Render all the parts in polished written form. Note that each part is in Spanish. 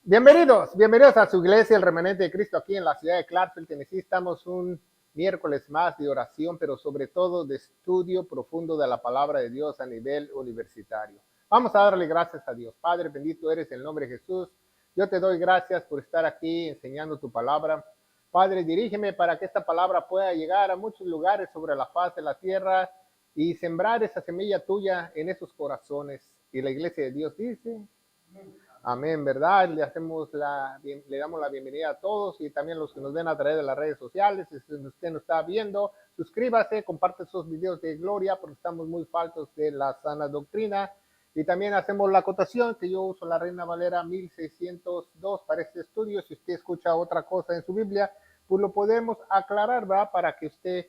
Bienvenidos a su iglesia, el Remanente de Cristo, aquí en la ciudad de Clarksville, Tennessee. Estamos un miércoles más de oración, pero sobre todo de estudio profundo de la palabra de Dios a nivel universitario. Vamos a darle gracias a Dios. Padre, bendito eres en el nombre de Jesús. Yo te doy gracias por estar aquí enseñando tu palabra. Padre, dirígeme para que esta palabra pueda llegar a muchos lugares sobre la faz de la tierra y sembrar esa semilla tuya en esos corazones. Y la iglesia de Dios dice: amén, ¿verdad? Le damos la bienvenida a todos y también a los que nos ven a través de las redes sociales. Si usted nos está viendo, suscríbase, comparte esos videos de gloria porque estamos muy faltos de la sana doctrina. Y también hacemos la acotación que yo uso la Reina Valera 1602 para este estudio. Si usted escucha otra cosa en su Biblia, pues lo podemos aclarar, ¿verdad? Para que usted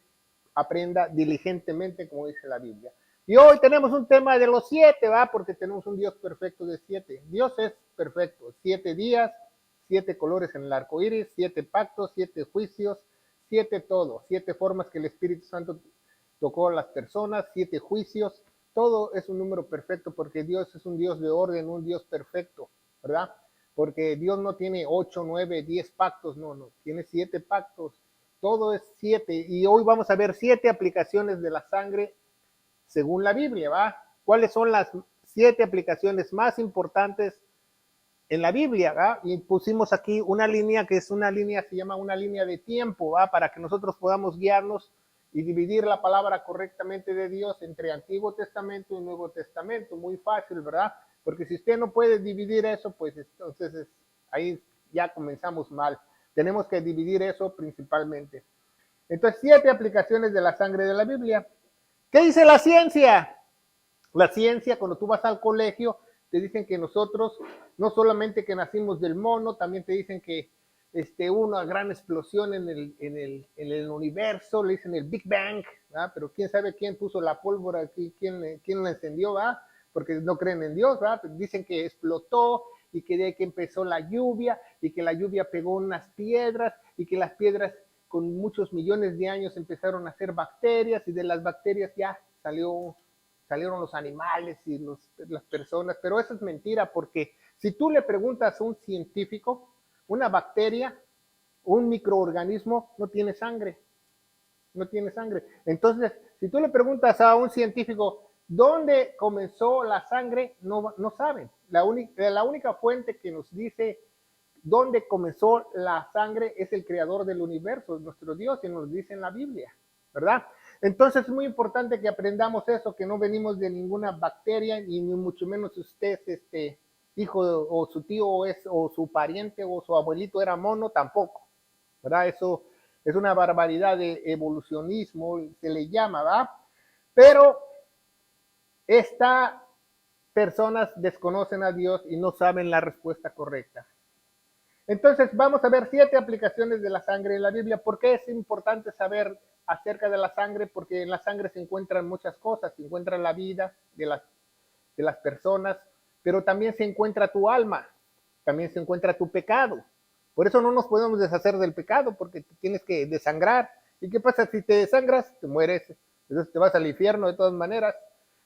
aprenda diligentemente como dice la Biblia. Y hoy tenemos un tema de los 7, ¿va? Porque tenemos un Dios perfecto de 7. Dios es perfecto. 7 días, 7 colores en el arco iris, 7 pactos, 7 juicios, 7 todo. 7 formas que el Espíritu Santo tocó a las personas, 7 juicios. Todo es un número perfecto porque Dios es un Dios de orden, un Dios perfecto, ¿verdad? Porque Dios no tiene 8, 9, 10 pactos, no. Tiene 7 pactos. Todo es 7. Y hoy vamos a ver 7 aplicaciones de la sangre según la Biblia, ¿va? ¿Cuáles son las 7 aplicaciones más importantes en la Biblia, ¿va? Y pusimos aquí una línea que es una línea, se llama una línea de tiempo, ¿va? Para que nosotros podamos guiarnos y dividir la palabra correctamente de Dios entre Antiguo Testamento y Nuevo Testamento. Muy fácil, ¿verdad? Porque si usted no puede dividir eso, pues entonces ahí ya comenzamos mal. Tenemos que dividir eso principalmente. Entonces, 7 aplicaciones de la sangre de la Biblia. ¿Qué dice la ciencia? La ciencia, cuando tú vas al colegio, te dicen que nosotros, no solamente que nacimos del mono, también te dicen que hubo una gran explosión en el universo, le dicen el Big Bang, ¿verdad? Pero quién sabe quién puso la pólvora, quién la encendió, ¿verdad? Porque no creen en Dios, ¿verdad? Dicen que explotó y que de ahí que empezó la lluvia y que la lluvia pegó unas piedras y que las piedras con muchos millones de años empezaron a hacer bacterias y de las bacterias ya salieron los animales y las personas, pero eso es mentira porque si tú le preguntas a un científico, una bacteria, un microorganismo no tiene sangre, no tiene sangre. Entonces, si tú le preguntas a un científico dónde comenzó la sangre, no saben. La única fuente que nos dice dónde comenzó la sangre es el creador del universo, nuestro Dios, y nos dice en la Biblia, ¿verdad? Entonces es muy importante que aprendamos eso, que no venimos de ninguna bacteria, y ni mucho menos usted es hijo o su tío o su pariente o su abuelito era mono, tampoco, ¿verdad? Eso es una barbaridad de evolucionismo, se le llama, ¿verdad? Pero estas personas desconocen a Dios y no saben la respuesta correcta. Entonces vamos a ver 7 aplicaciones de la sangre en la Biblia. ¿Por qué es importante saber acerca de la sangre? Porque en la sangre se encuentran muchas cosas, se encuentra la vida de las personas, pero también se encuentra tu alma, también se encuentra tu pecado. Por eso no nos podemos deshacer del pecado, porque tienes que desangrar. ¿Y qué pasa si te desangras? Te mueres, entonces te vas al infierno de todas maneras.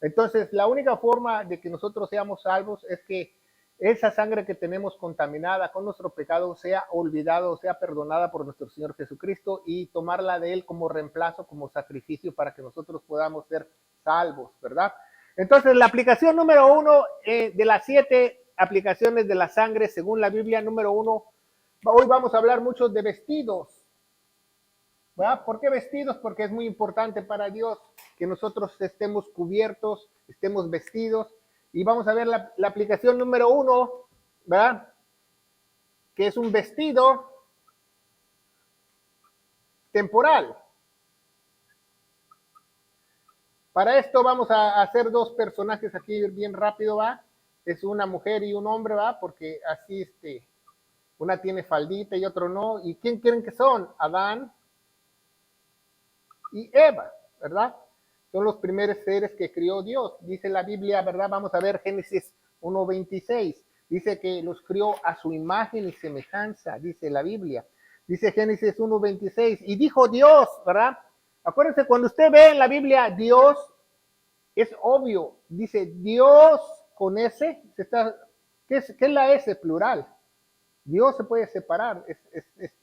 Entonces, la única forma de que nosotros seamos salvos es que esa sangre que tenemos contaminada con nuestro pecado sea olvidada, sea perdonada por nuestro Señor Jesucristo y tomarla de Él como reemplazo, como sacrificio para que nosotros podamos ser salvos, ¿verdad? Entonces, la aplicación número 1 de las 7 aplicaciones de la sangre, según la Biblia, número 1, hoy vamos a hablar mucho de vestidos, ¿verdad? ¿Por qué vestidos? Porque es muy importante para Dios que nosotros estemos cubiertos, estemos vestidos. Y vamos a ver la aplicación número 1, ¿verdad? Que es un vestido temporal. Para esto vamos a hacer dos personajes aquí bien rápido, ¿va? Es una mujer y un hombre, ¿va? Porque así, una tiene faldita y otro no. ¿Y quién creen que son? Adán y Eva, ¿verdad? Son los primeros seres que crió Dios. Dice la Biblia, ¿verdad? Vamos a ver Génesis 1:26. Dice que los crió a su imagen y semejanza, dice la Biblia. Dice Génesis 1:26. Y dijo Dios, ¿verdad? Acuérdense, cuando usted ve en la Biblia Dios, es obvio. Dice Dios con S. ¿Qué es la S plural? Dios se puede separar,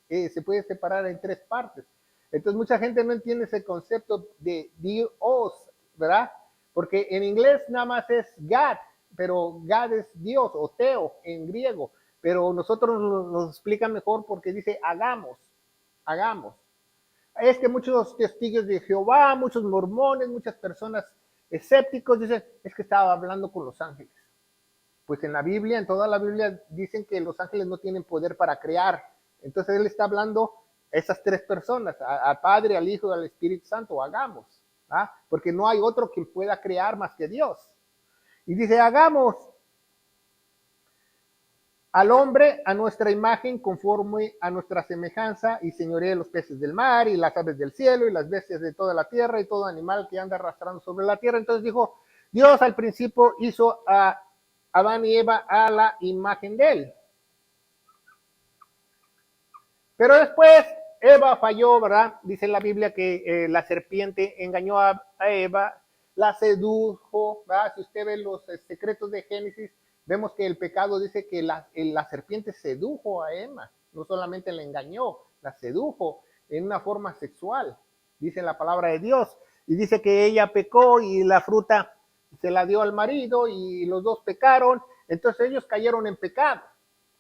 se puede separar en tres partes. Entonces mucha gente no entiende ese concepto de Dios, ¿verdad? Porque en inglés nada más es God, pero God es Dios o Teo en griego, pero nosotros nos explica mejor porque dice hagamos, hagamos. Es que muchos testigos de Jehová, muchos mormones, muchas personas escépticos dicen, es que estaba hablando con los ángeles. Pues en la Biblia, en toda la Biblia, dicen que los ángeles no tienen poder para crear. Entonces él está hablando a esas tres personas, al Padre, al Hijo y al Espíritu Santo, hagamos, ¿ah? Porque no hay otro que pueda crear más que Dios. Y dice, hagamos al hombre a nuestra imagen conforme a nuestra semejanza y señoree los peces del mar y las aves del cielo y las bestias de toda la tierra y todo animal que anda arrastrando sobre la tierra. Entonces dijo, Dios al principio hizo a Adán y Eva a la imagen de él. Pero después Eva falló, ¿verdad? Dice la Biblia que la serpiente engañó a Eva, la sedujo, ¿verdad? Si usted ve los secretos de Génesis, vemos que el pecado dice que la serpiente sedujo a Eva, no solamente la engañó, la sedujo en una forma sexual, dice la palabra de Dios. Y dice que ella pecó y la fruta se la dio al marido y los dos pecaron, entonces ellos cayeron en pecado.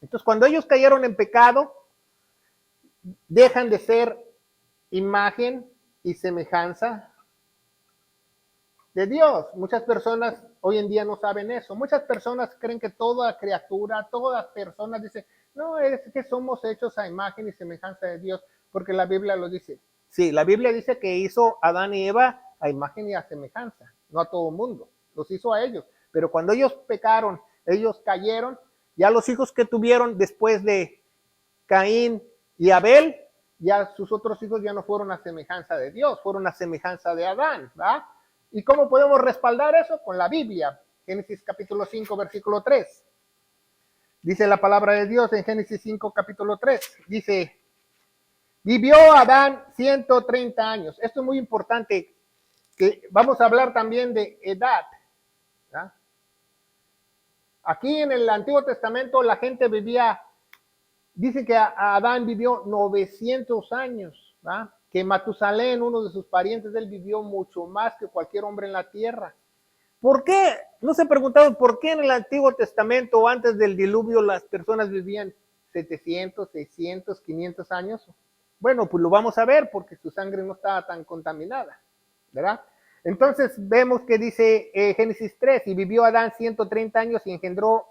Entonces cuando ellos cayeron en pecado, dejan de ser imagen y semejanza de Dios. Muchas personas hoy en día no saben eso. Muchas personas creen que toda criatura, todas personas dicen, no, es que somos hechos a imagen y semejanza de Dios, porque la Biblia lo dice. Sí, la Biblia dice que hizo a Adán y Eva a imagen y a semejanza, no a todo mundo, los hizo a ellos. Pero cuando ellos pecaron, ellos cayeron, ya los hijos que tuvieron después de Caín y Abel, ya sus otros hijos ya no fueron a semejanza de Dios, fueron a semejanza de Adán, ¿verdad? ¿Y cómo podemos respaldar eso? Con la Biblia. Génesis capítulo 5, versículo 3. Dice la palabra de Dios en Génesis 5, capítulo 3. Dice, vivió Adán 130 años. Esto es muy importante, que vamos a hablar también de edad, ¿verdad? Aquí en el Antiguo Testamento la gente vivía, dice que Adán vivió 900 años, ¿verdad? Que Matusalén, uno de sus parientes, él vivió mucho más que cualquier hombre en la tierra. ¿Por qué? No se preguntaron por qué en el Antiguo Testamento o antes del diluvio las personas vivían 700, 600, 500 años. Bueno, pues lo vamos a ver porque su sangre no estaba tan contaminada, ¿verdad? Entonces vemos que dice Génesis 3, y vivió Adán 130 años y engendró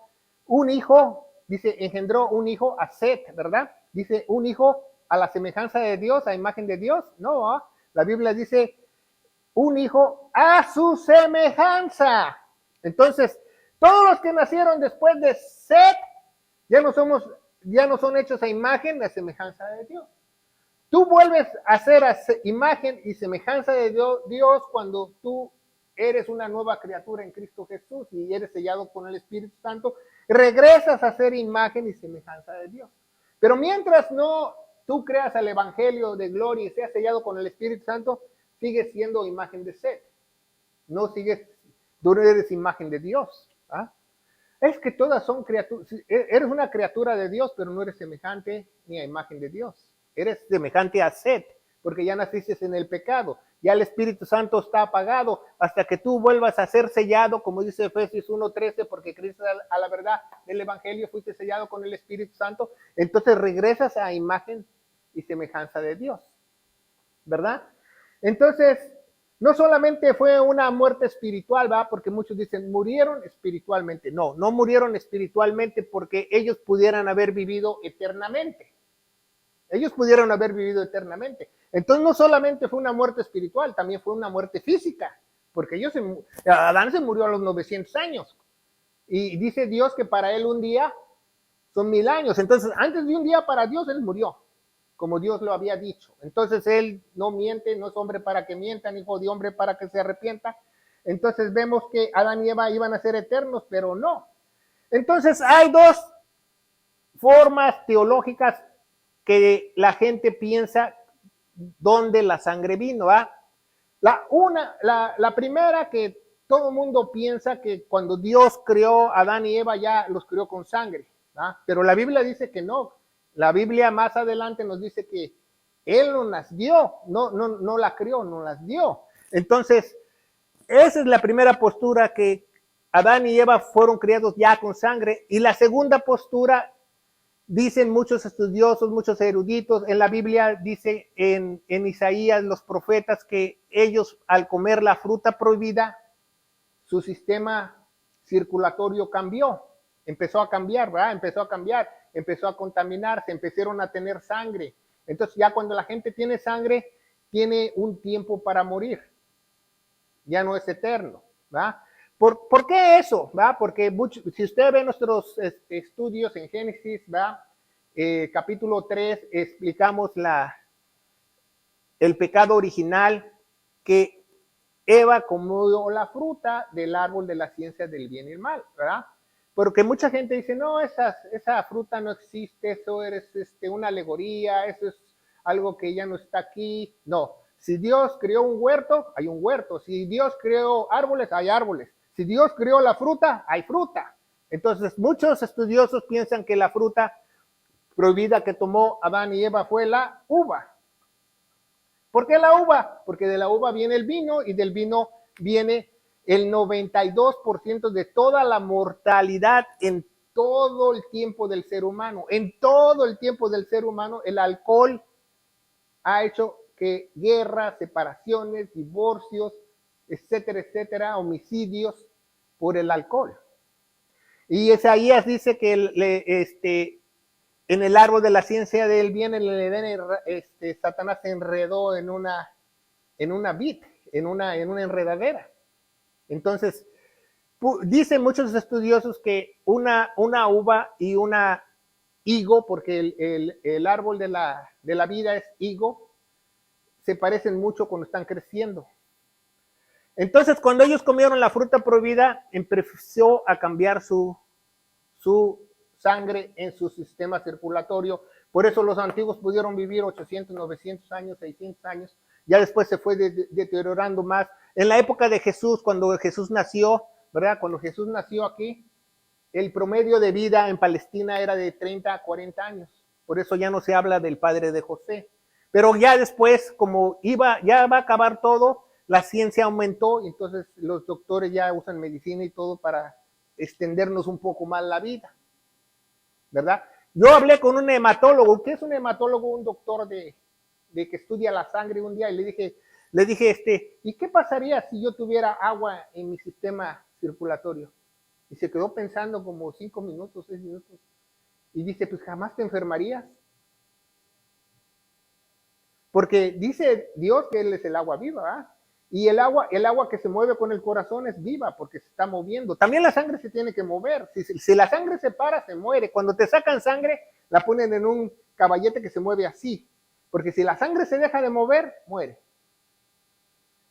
un hijo, dice, engendró un hijo a Set, ¿verdad? Dice, un hijo a la semejanza de Dios, a imagen de Dios. No, ¿eh? La Biblia dice, un hijo a su semejanza. Entonces, todos los que nacieron después de Set ya no son hechos a imagen, a semejanza de Dios. Tú vuelves a ser imagen y semejanza de Dios cuando tú eres una nueva criatura en Cristo Jesús y eres sellado con el Espíritu Santo, regresas a ser imagen y semejanza de Dios. Pero mientras no tú creas el Evangelio de gloria y seas sellado con el Espíritu Santo, sigues siendo imagen de Set. Tú no eres imagen de Dios. ¿Ah? Es que todas son criaturas. Eres una criatura de Dios, pero no eres semejante ni a imagen de Dios. Eres semejante a Set, porque ya naciste en el pecado. Ya el Espíritu Santo está apagado hasta que tú vuelvas a ser sellado, como dice Efesios 1:13, porque Cristo a la verdad del Evangelio fuiste sellado con el Espíritu Santo. Entonces regresas a imagen y semejanza de Dios, ¿verdad? Entonces, no solamente fue una muerte espiritual, ¿va? Porque muchos dicen, murieron espiritualmente. No, no murieron espiritualmente porque ellos pudieran haber vivido eternamente. Ellos pudieron haber vivido eternamente. Entonces, no solamente fue una muerte espiritual, también fue una muerte física, porque Adán se murió a los 900 años. Y dice Dios que para él un día son 1000 años. Entonces, antes de un día para Dios, él murió, como Dios lo había dicho. Entonces él no miente, no es hombre para que mienta, ni hijo de hombre para que se arrepienta. Entonces vemos que Adán y Eva iban a ser eternos, pero no. Entonces hay dos formas teológicas que la gente piensa dónde la sangre vino. ¿Ah? La primera, que todo el mundo piensa que cuando Dios creó a Adán y Eva ya los creó con sangre. ¿verdad? Pero la Biblia dice que no. La Biblia más adelante nos dice que Él no las dio, no la crió, no las dio. Entonces, esa es la primera postura, que Adán y Eva fueron criados ya con sangre. Y la segunda postura, dicen muchos estudiosos, muchos eruditos, en la Biblia dice en Isaías, los profetas, que ellos al comer la fruta prohibida, su sistema circulatorio cambió, empezó a cambiar, ¿verdad? Empezó a contaminarse, empezaron a tener sangre. Entonces ya cuando la gente tiene sangre, tiene un tiempo para morir, ya no es eterno, ¿verdad? ¿Por qué eso? ¿Va? Porque si usted ve nuestros estudios en Génesis, ¿va? Capítulo 3, explicamos el pecado original, que Eva comió la fruta del árbol de la ciencia del bien y el mal, ¿verdad? Porque mucha gente dice, no, esa fruta no existe, eso es una alegoría, eso es algo que ya no está aquí. No, si Dios creó un huerto, hay un huerto. Si Dios creó árboles, hay árboles. Si Dios creó la fruta, hay fruta. Entonces, muchos estudiosos piensan que la fruta prohibida que tomó Adán y Eva fue la uva. ¿Por qué la uva? Porque de la uva viene el vino, y del vino viene el 92% de toda la mortalidad en todo el tiempo del ser humano. En todo el tiempo del ser humano, el alcohol ha hecho que guerras, separaciones, divorcios, etcétera, etcétera, homicidios por el alcohol. Y Isaías dice que en el árbol de la ciencia del bien, en el Edén, Satanás se enredó en una vid, en una enredadera. Entonces, dicen muchos estudiosos que una uva y una higo, porque el árbol de la vida es higo, se parecen mucho cuando están creciendo. Entonces, cuando ellos comieron la fruta prohibida, empezó a cambiar su sangre en su sistema circulatorio. Por eso los antiguos pudieron vivir 800, 900 años, 600 años. Ya después se fue deteriorando más. En la época de Jesús, cuando Jesús nació, ¿verdad? Cuando Jesús nació aquí, el promedio de vida en Palestina era de 30 a 40 años. Por eso ya no se habla del padre de José. Pero ya después, como ya va a acabar todo, la ciencia aumentó, y entonces los doctores ya usan medicina y todo para extendernos un poco más la vida, ¿verdad? Yo hablé con un hematólogo. ¿Qué es un hematólogo? Un doctor de que estudia la sangre, un día, y le dije, ¿y qué pasaría si yo tuviera agua en mi sistema circulatorio? Y se quedó pensando como 5 minutos, 6 minutos, y dice, pues jamás te enfermarías. Porque dice Dios que Él es el agua viva, ¿verdad? Y el agua que se mueve con el corazón es viva porque se está moviendo. También la sangre se tiene que mover. Si la sangre se para, se muere. Cuando te sacan sangre, la ponen en un caballete que se mueve así. Porque si la sangre se deja de mover, muere.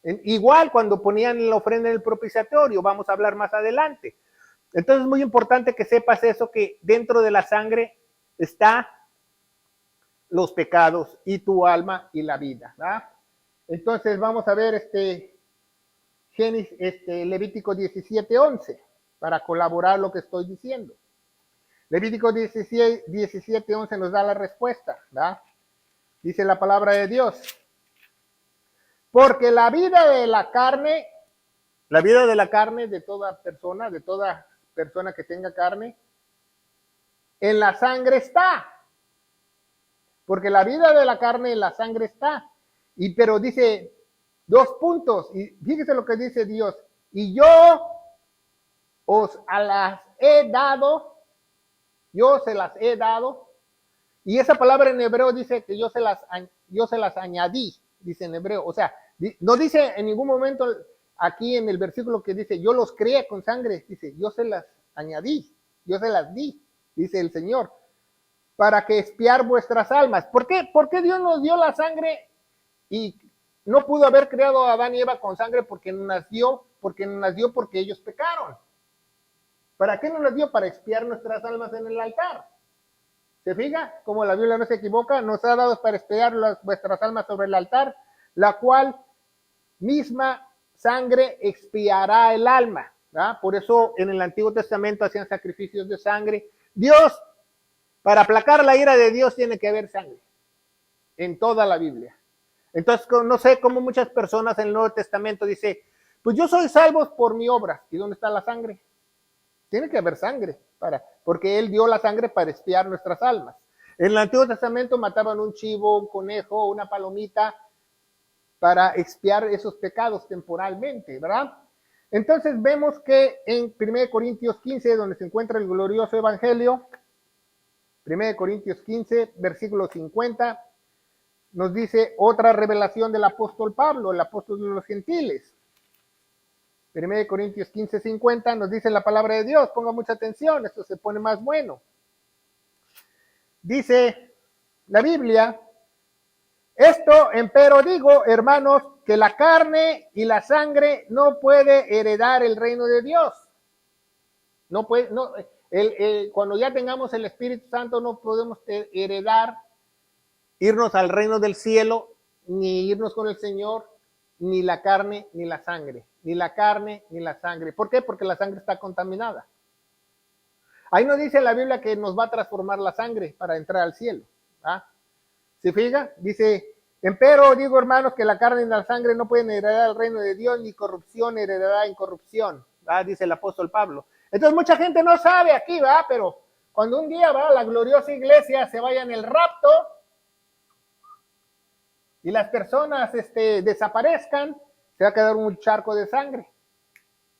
Igual cuando ponían la ofrenda en el propiciatorio, vamos a hablar más adelante. Entonces es muy importante que sepas eso, que dentro de la sangre está los pecados y tu alma y la vida, ¿verdad? Entonces vamos a ver Levítico 17:11 para colaborar lo que estoy diciendo. Levítico 17:11 nos da la respuesta, ¿verdad? Dice la palabra de Dios: porque la vida de la carne de toda persona que tenga carne, en la sangre está. Porque la vida de la carne en la sangre está. Pero dice 2 puntos, y fíjese lo que dice Dios: y yo os las he dado, yo se las he dado. Y esa palabra en hebreo dice que yo se las añadí, dice en hebreo. O sea, no dice en ningún momento aquí en el versículo que dice yo los creé con sangre, dice yo se las añadí, yo se las di, dice el Señor, para que expiar vuestras almas. ¿Por qué Dios nos dio la sangre y no pudo haber creado a Adán y Eva con sangre? Porque nos dio porque ellos pecaron. ¿Para qué nos las dio? Para expiar nuestras almas en el altar. ¿Se fija? Como la Biblia no se equivoca, nos ha dado para expiar vuestras almas sobre el altar, la cual misma sangre expiará el alma, ¿verdad? Por eso en el Antiguo Testamento hacían sacrificios de sangre. Dios Para aplacar la ira de Dios tiene que haber sangre en toda la Biblia. Entonces, no sé cómo muchas personas en el Nuevo Testamento dicen, pues yo soy salvo por mi obra. ¿Y dónde está la sangre? Tiene que haber sangre, porque Él dio la sangre para expiar nuestras almas. En el Antiguo Testamento mataban un chivo, un conejo, una palomita, para expiar esos pecados temporalmente, ¿verdad? Entonces vemos que en 1 Corintios 15, donde se encuentra el glorioso evangelio, 1 Corintios 15, versículo 50, nos dice otra revelación del apóstol Pablo, el apóstol de los gentiles. 1 Corintios 15, 50 nos dice la palabra de Dios, ponga mucha atención, esto se pone más bueno. Dice la Biblia, esto empero digo, hermanos, que la carne y la sangre no puede heredar el reino de Dios. No puede, no, cuando ya tengamos el Espíritu Santo no podemos heredar, irnos al reino del cielo, ni irnos con el Señor, ni la carne ni la sangre. Ni la carne ni la sangre. ¿Por qué? Porque la sangre está contaminada. Ahí nos dice la Biblia que nos va a transformar la sangre para entrar al cielo. ¿Ah? ¿Se fija? Dice, empero digo, hermanos, que la carne y la sangre no pueden heredar el reino de Dios, ni corrupción heredará incorrupción. ¿Ah? Dice el apóstol Pablo. Entonces mucha gente no sabe aquí, ¿va? Pero cuando un día va la gloriosa iglesia se vaya en el rapto y las personas desaparezcan, se va a quedar un charco de sangre.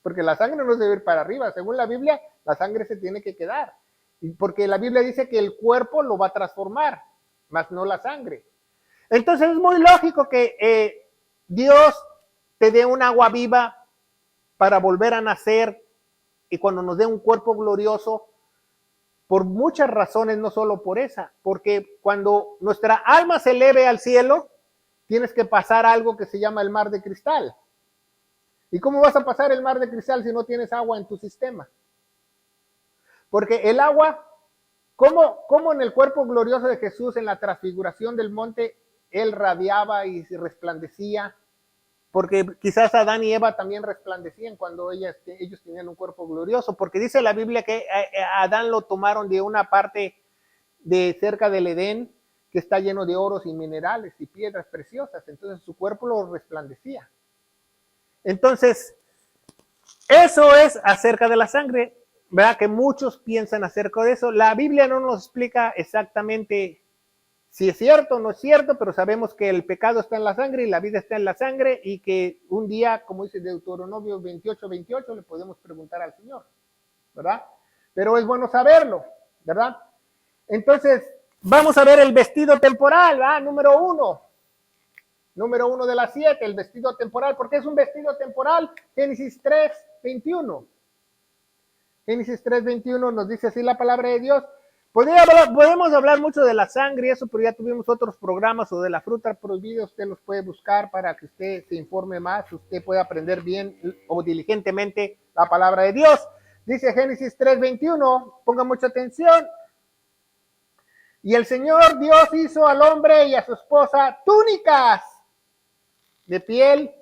Porque la sangre no se debe ir para arriba. Según la Biblia, la sangre se tiene que quedar. Porque la Biblia dice que el cuerpo lo va a transformar, más no la sangre. Entonces es muy lógico que Dios te dé un agua viva para volver a nacer y cuando nos dé un cuerpo glorioso, por muchas razones, no solo por esa, porque cuando nuestra alma se eleve al cielo, tienes que pasar algo que se llama el mar de cristal. ¿Y cómo vas a pasar el mar de cristal si no tienes agua en tu sistema? Porque el agua, ¿cómo en el cuerpo glorioso de Jesús, en la transfiguración del monte, Él radiaba y resplandecía? Porque quizás Adán y Eva también resplandecían cuando ellos tenían un cuerpo glorioso, porque dice la Biblia que a Adán lo tomaron de una parte de cerca del Edén, que está lleno de oros y minerales y piedras preciosas, entonces su cuerpo lo resplandecía. Entonces, eso es acerca de la sangre, ¿verdad? Que muchos piensan acerca de eso. La Biblia no nos explica exactamente si es cierto o no es cierto, pero sabemos que el pecado está en la sangre y la vida está en la sangre y que un día, como dice Deuteronomio 28, 28, le podemos preguntar al Señor, ¿verdad? Pero es bueno saberlo, ¿verdad? Entonces, vamos a ver el vestido temporal, ¿verdad? Número uno de las 7, el vestido temporal. ¿Por qué es un vestido temporal? Génesis 3, 21. Génesis 3, 21 nos dice así la palabra de Dios. Podemos hablar mucho de la sangre y eso, pero ya tuvimos otros programas, o de la fruta prohibida. Usted los puede buscar para que usted se informe más, usted pueda aprender bien o diligentemente la palabra de Dios. Dice Génesis 3, 21, ponga mucha atención. Y el Señor Dios hizo al hombre y a su esposa túnicas de piel.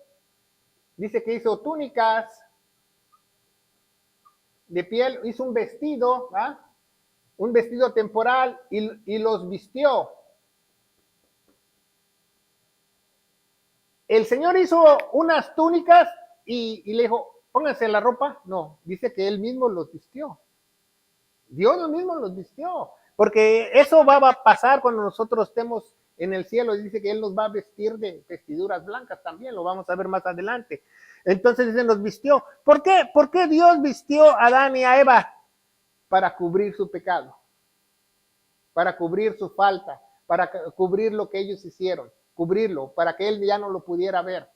Dice que hizo túnicas de piel, hizo un vestido, ¿ah? Un vestido temporal y los vistió. El Señor hizo unas túnicas y le dijo, pónganse la ropa. No, dice que Él mismo los vistió. Dios mismo los vistió. Porque eso va a pasar cuando nosotros estemos en el cielo. Dice que Él nos va a vestir de vestiduras blancas también. Lo vamos a ver más adelante. Entonces dice, nos vistió. ¿Por qué? ¿Por qué Dios vistió a Adán y a Eva? Para cubrir su pecado. Para cubrir su falta. Para cubrir lo que ellos hicieron. Cubrirlo. Para que Él ya no lo pudiera ver.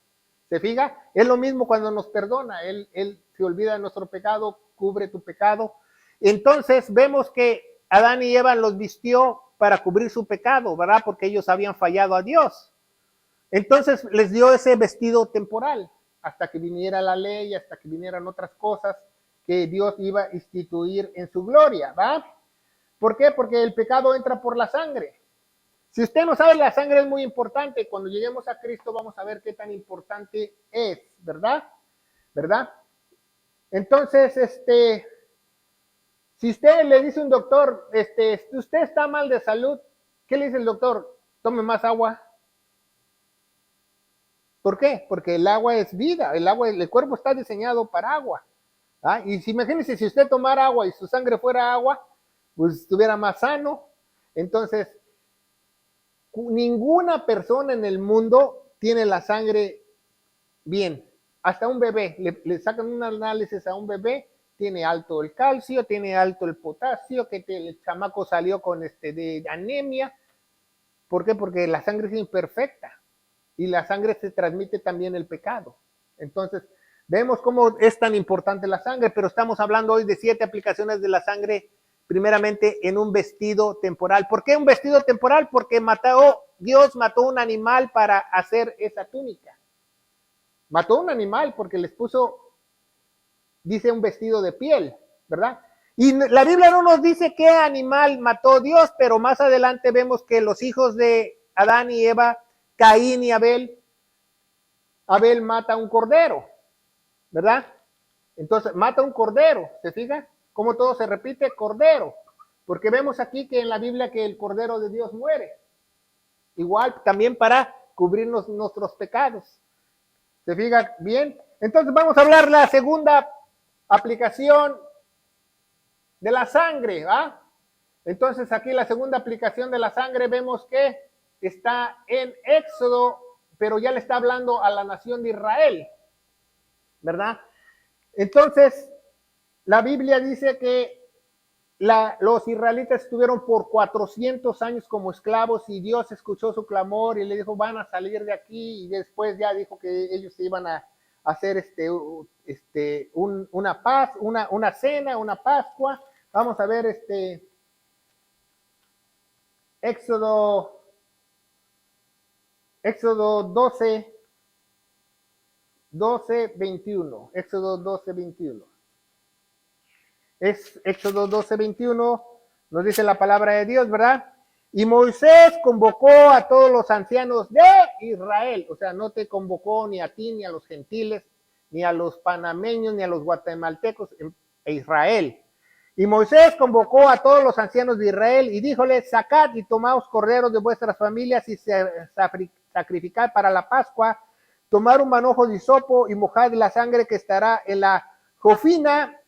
¿Se fija? Es lo mismo cuando nos perdona. Él se olvida de nuestro pecado, cubre tu pecado. Entonces vemos que Adán y Eva los vistió para cubrir su pecado, ¿verdad? Porque ellos habían fallado a Dios. Entonces les dio ese vestido temporal hasta que viniera la ley, hasta que vinieran otras cosas que Dios iba a instituir en su gloria, ¿va? ¿Por qué? Porque el pecado entra por la sangre. Si usted no sabe, la sangre es muy importante. Cuando lleguemos a Cristo vamos a ver qué tan importante es, ¿verdad? ¿Verdad? Entonces, Si usted le dice a un doctor, usted está mal de salud, ¿qué le dice el doctor? Tome más agua. ¿Por qué? Porque el agua es vida, el cuerpo está diseñado para agua. ¿Ah? Y si imagínense, si usted tomara agua y su sangre fuera agua, pues estuviera más sano. Entonces, ninguna persona en el mundo tiene la sangre bien. Hasta un bebé, le sacan un análisis a un bebé, tiene alto el calcio, tiene alto el potasio, que el chamaco salió con de anemia. ¿Por qué? Porque la sangre es imperfecta y la sangre se transmite también el pecado. Entonces, vemos cómo es tan importante la sangre, pero estamos hablando hoy de 7 aplicaciones de la sangre, primeramente en un vestido temporal. ¿Por qué un vestido temporal? Porque Dios mató un animal para hacer esa túnica. Mató un animal porque les puso, dice, un vestido de piel, ¿verdad? Y la Biblia no nos dice qué animal mató Dios, pero más adelante vemos que los hijos de Adán y Eva, Caín y Abel mata un cordero, ¿verdad? Entonces, mata un cordero, ¿se fija? ¿Cómo todo se repite? Cordero. Porque vemos aquí que en la Biblia que el cordero de Dios muere. Igual también para cubrirnos nuestros pecados. ¿Se fija bien? Entonces vamos a hablar la segunda aplicación de la sangre, ¿va? Entonces aquí la segunda aplicación de la sangre vemos que está en Éxodo, pero ya le está hablando a la nación de Israel, ¿verdad? Entonces, la Biblia dice que los israelitas estuvieron por 400 años como esclavos y Dios escuchó su clamor y le dijo, van a salir de aquí, y después ya dijo que ellos se iban a hacer una cena, una Pascua. Vamos a ver Éxodo 12, 21. Éxodo 12, 21. Es Éxodo 12, 21, nos dice la palabra de Dios, ¿verdad? Y Moisés convocó a todos los ancianos de Israel, o sea, no te convocó ni a ti, ni a los gentiles, ni a los panameños, ni a los guatemaltecos, a Israel. Y Moisés convocó a todos los ancianos de Israel y díjoles, sacad y tomaos corderos de vuestras familias y sacrificad para la Pascua, tomar un manojo de hisopo y mojad la sangre que estará en la jofina,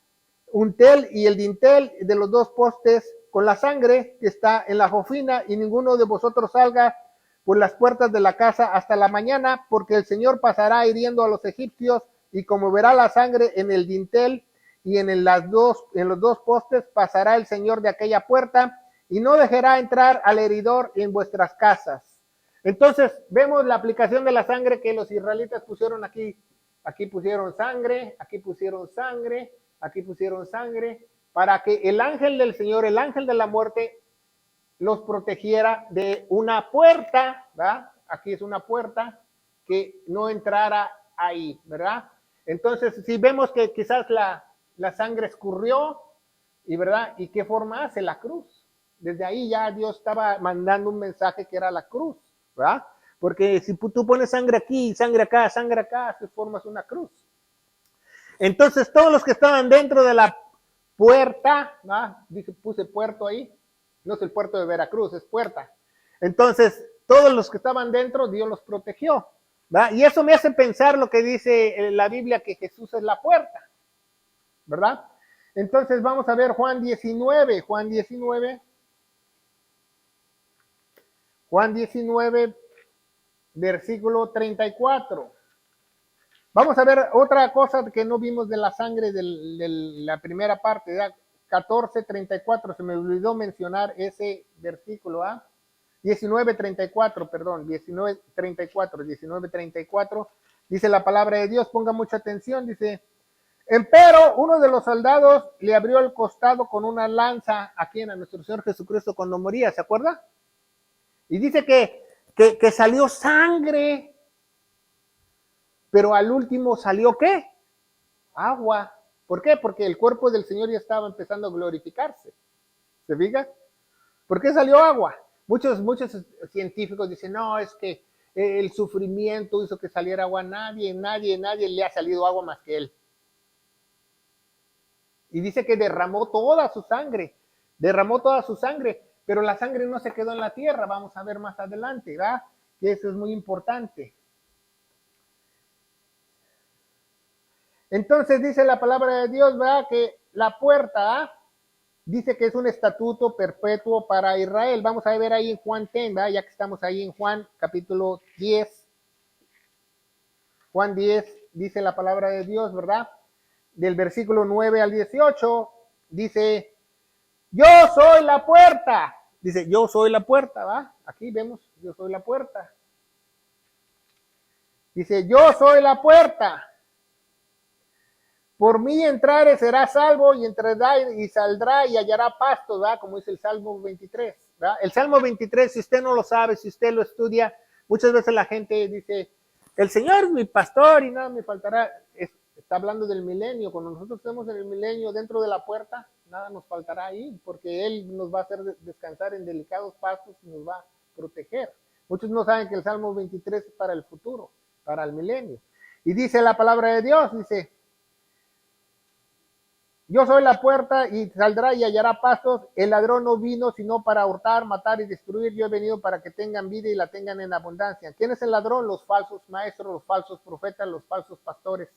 untel y el dintel de los 2 postes con la sangre que está en la jofina, y ninguno de vosotros salga por las puertas de la casa hasta la mañana, porque el Señor pasará hiriendo a los egipcios, y como verá la sangre en el dintel y en los 2 postes, pasará el Señor de aquella puerta y no dejará entrar al heridor en vuestras casas. Entonces vemos la aplicación de la sangre que los israelitas pusieron aquí. Aquí pusieron sangre, aquí pusieron sangre, aquí pusieron sangre, para que el ángel del Señor, el ángel de la muerte, los protegiera de una puerta, ¿verdad? Aquí es una puerta, que no entrara ahí, ¿verdad? Entonces, si vemos que quizás la sangre escurrió, y ¿verdad? ¿Y qué forma hace? La cruz. Desde ahí ya Dios estaba mandando un mensaje que era la cruz, ¿verdad? Porque si tú pones sangre aquí, sangre acá, se formas una cruz. Entonces, todos los que estaban dentro de la puerta, ¿va? Puse puerto ahí, no es el puerto de Veracruz, es puerta. Entonces, todos los que estaban dentro, Dios los protegió, ¿va? Y eso me hace pensar lo que dice la Biblia, que Jesús es la puerta, ¿verdad? Entonces, vamos a ver Juan 19, versículo 34. Vamos a ver otra cosa que no vimos de la sangre de la primera parte, ¿verdad? 14:34, se me olvidó mencionar ese versículo, ¿ah? 19:34, perdón, 19:34, dice la palabra de Dios, ponga mucha atención, dice, empero uno de los soldados le abrió el costado con una lanza a quien, a nuestro Señor Jesucristo cuando moría, ¿se acuerda? Y dice que salió sangre, pero al último salió ¿qué? Agua. ¿Por qué? Porque el cuerpo del Señor ya estaba empezando a glorificarse. ¿Se fija? ¿Por qué salió agua? Muchos científicos dicen, no, es que el sufrimiento hizo que saliera agua. Nadie le ha salido agua más que él. Y dice que derramó toda su sangre, pero la sangre no se quedó en la tierra, vamos a ver más adelante, ¿verdad? Que eso es muy importante. Entonces dice la palabra de Dios, ¿verdad? Que la puerta, dice que es un estatuto perpetuo para Israel. Vamos a ver ahí en Juan 10, ¿verdad? Ya que estamos ahí en Juan capítulo 10. Juan 10 dice la palabra de Dios, ¿verdad? Del versículo 9 al 18, dice, yo soy la puerta. Dice, yo soy la puerta, ¿va? Aquí vemos, yo soy la puerta. Dice, yo soy la puerta. Por mí entrare será salvo y entrará y saldrá y hallará pasto, ¿verdad? Como dice el Salmo 23, ¿verdad? El Salmo 23, si usted no lo sabe, si usted lo estudia, muchas veces la gente dice, el Señor es mi pastor y nada me faltará. Está hablando del milenio. Cuando nosotros estemos en el milenio dentro de la puerta, nada nos faltará ahí, porque Él nos va a hacer descansar en delicados pastos y nos va a proteger. Muchos no saben que el Salmo 23 es para el futuro, para el milenio. Y dice la palabra de Dios, dice, yo soy la puerta y saldrá y hallará pastos. El ladrón no vino sino para hurtar, matar y destruir. Yo he venido para que tengan vida y la tengan en abundancia. ¿Quién es el ladrón? Los falsos maestros, los falsos profetas, los falsos pastores.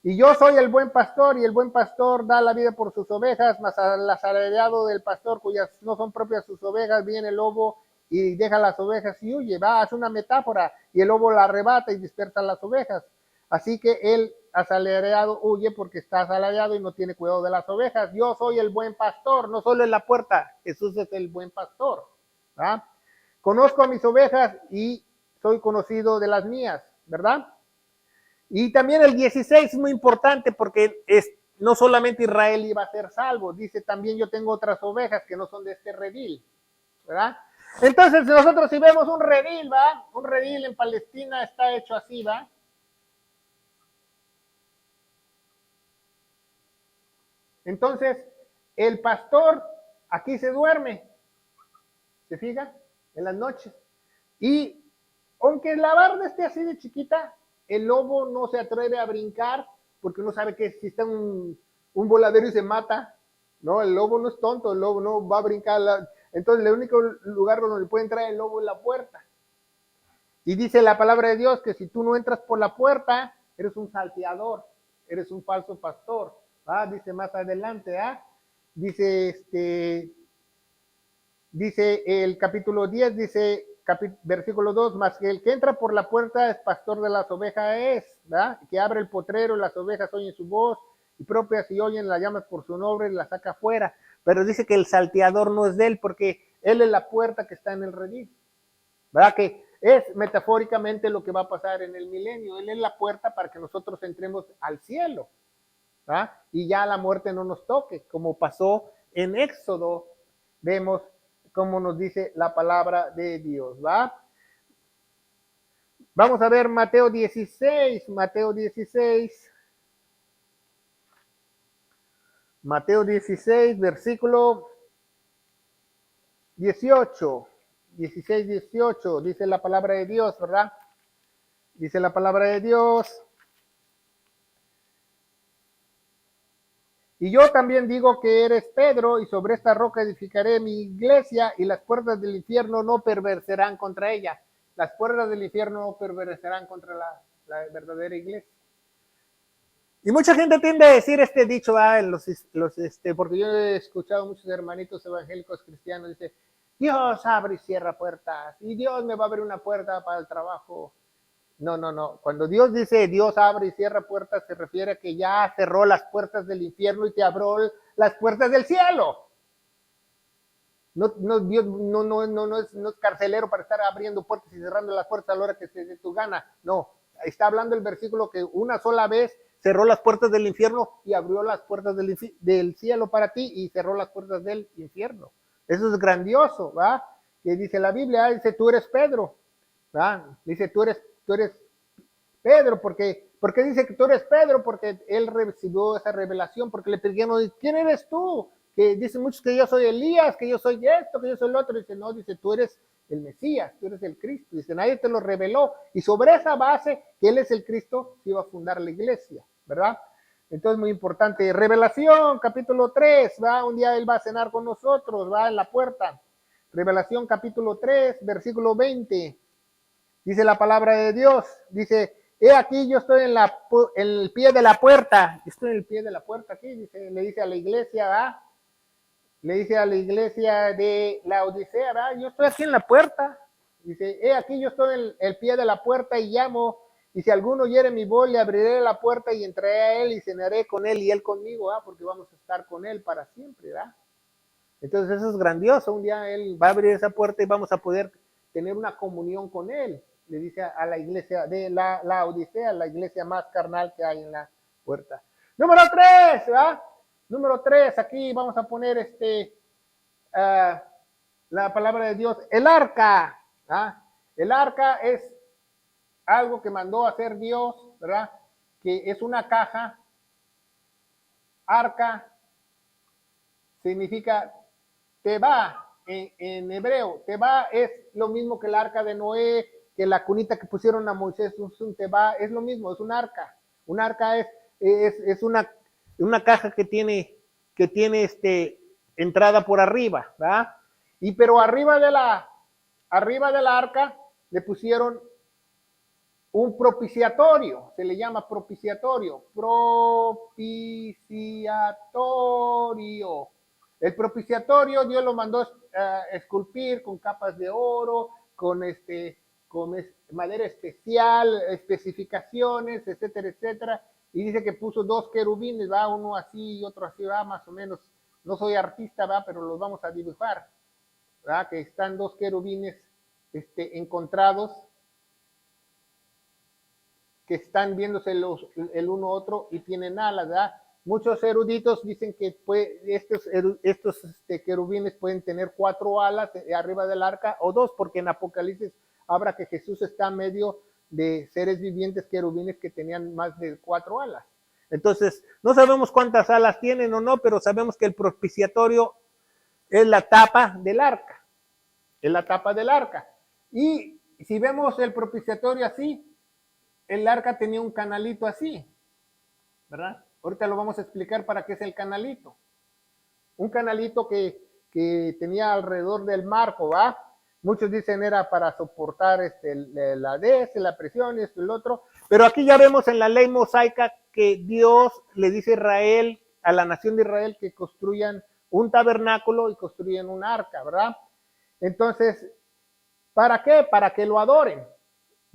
Y yo soy el buen pastor, y el buen pastor da la vida por sus ovejas, mas al asalariado del pastor, cuyas no son propias sus ovejas, viene el lobo y deja las ovejas y huye. Va, hace una metáfora, y el lobo la arrebata y dispersa las ovejas. Así que el asalariado huye porque está asalariado y no tiene cuidado de las ovejas. Yo soy el buen pastor, no solo en la puerta, Jesús es el buen pastor. ¿Verdad? Conozco a mis ovejas y soy conocido de las mías, ¿verdad? Y también el 16 es muy importante porque no solamente Israel iba a ser salvo, dice también yo tengo otras ovejas que no son de este redil, ¿verdad? Entonces nosotros si vemos un redil, ¿va? Un redil en Palestina está hecho así, ¿va? Entonces el pastor aquí se duerme, ¿se fija? En las noches. Y aunque la barda esté así de chiquita, el lobo no se atreve a brincar porque no sabe que si está un voladero y se mata, no, el lobo no es tonto, el lobo no va a brincar. Entonces el único lugar donde puede entrar el lobo es la puerta. Y dice la palabra de Dios que si tú no entras por la puerta, eres un salteador, eres un falso pastor. Dice más adelante, dice dice el capítulo 10, dice versículo 2, más que el que entra por la puerta es pastor de las ovejas ¿verdad? Que abre el potrero, las ovejas oyen su voz, y propias si oyen las llamas por su nombre, las saca afuera. Pero dice que el salteador no es de él, porque él es la puerta que está en el redil, ¿verdad? Que es metafóricamente lo que va a pasar en el milenio. Él es la puerta para que nosotros entremos al cielo, ¿verdad? Y ya la muerte no nos toque, como pasó en Éxodo, vemos como nos dice la palabra de Dios, ¿va? Vamos a ver Mateo 16, Mateo 16, Mateo 16, versículo 18, 16, 18, dice la palabra de Dios, ¿verdad? Dice la palabra de Dios. Y yo también digo que eres Pedro, y sobre esta roca edificaré mi iglesia, y las puertas del infierno no permanecerán contra ella. Las puertas del infierno no permanecerán contra la verdadera iglesia. Y mucha gente tiende a decir este dicho, porque yo he escuchado muchos hermanitos evangélicos cristianos, dice, Dios abre y cierra puertas, y Dios me va a abrir una puerta para el trabajo. No, no, no. Cuando Dios dice Dios abre y cierra puertas, se refiere a que ya cerró las puertas del infierno y te abrió las puertas del cielo. No, no, Dios no es carcelero para estar abriendo puertas y cerrando las puertas a la hora que se dé tu gana. No, está hablando el versículo que una sola vez cerró las puertas del infierno y abrió las puertas del cielo para ti y cerró las puertas del infierno. Eso es grandioso, ¿va? Que dice la Biblia, dice, tú eres Pedro, ¿va? Dice, tú eres Pedro, porque dice que tú eres Pedro, porque él recibió esa revelación, porque le pidieron, ¿quién eres tú? Que dicen muchos que yo soy Elías, que yo soy esto, que yo soy el otro. Dice, no, dice, tú eres el Mesías, tú eres el Cristo. Dice, nadie te lo reveló. Y sobre esa base, que él es el Cristo, se iba a fundar la iglesia, ¿verdad? Entonces, muy importante. Revelación, capítulo 3, ¿va? Un día Él va a cenar con nosotros, va en la puerta. Revelación, capítulo 3, versículo 20. Dice la palabra de Dios, dice, he aquí yo estoy en el pie de la puerta. Estoy en el pie de la puerta aquí, dice, le dice a la iglesia, ¿va? Le dice a la iglesia de la Odisea, ¿va? Yo estoy aquí en la puerta. Dice, he aquí yo estoy en el pie de la puerta y llamo, y si alguno oyere mi voz, le abriré la puerta y entraré a él y cenaré con él y él conmigo, ¿va? Porque vamos a estar con él para siempre, ¿va? Entonces eso es grandioso, un día él va a abrir esa puerta y vamos a poder tener una comunión con él. Le dice a la iglesia de la Odisea, la iglesia más carnal que hay en la puerta. Número 3, ¿va? Número 3, aquí vamos a poner la palabra de Dios, el arca. ¿Ah? El arca es algo que mandó a hacer Dios, ¿verdad? Que es una caja. Arca significa Teba en hebreo. Teba es lo mismo que el arca de Noé, que la cunita que pusieron a Moisés, es un Teba, es lo mismo, es un arca. Un arca es una caja que tiene entrada por arriba, ¿verdad? Y pero arriba de la arca le pusieron un propiciatorio, se le llama propiciatorio. El propiciatorio Dios lo mandó esculpir con capas de oro, con madera especial, especificaciones, etcétera, etcétera. Y dice que puso 2 querubines, va, uno así y otro así, va, más o menos. No soy artista, va, pero los vamos a dibujar, ¿verdad? Que están 2 querubines encontrados, que están viéndose el uno otro y tienen alas, ¿verdad? Muchos eruditos dicen que estos querubines pueden tener 4 alas arriba del arca o 2, porque en Apocalipsis habla que Jesús está en medio de seres vivientes querubines que tenían más de 4 alas. Entonces, no sabemos cuántas alas tienen o no, pero sabemos que el propiciatorio es la tapa del arca. Es la tapa del arca. Y si vemos el propiciatorio así, el arca tenía un canalito así, ¿verdad? Ahorita lo vamos a explicar para qué es el canalito. Un canalito que tenía alrededor del marco, ¿va? Muchos dicen era para soportar la la presión y esto y el otro. Pero aquí ya vemos en la ley mosaica que Dios le dice a Israel, a la nación de Israel, que construyan un tabernáculo y construyan un arca, ¿verdad? Entonces, ¿para qué? Para que lo adoren,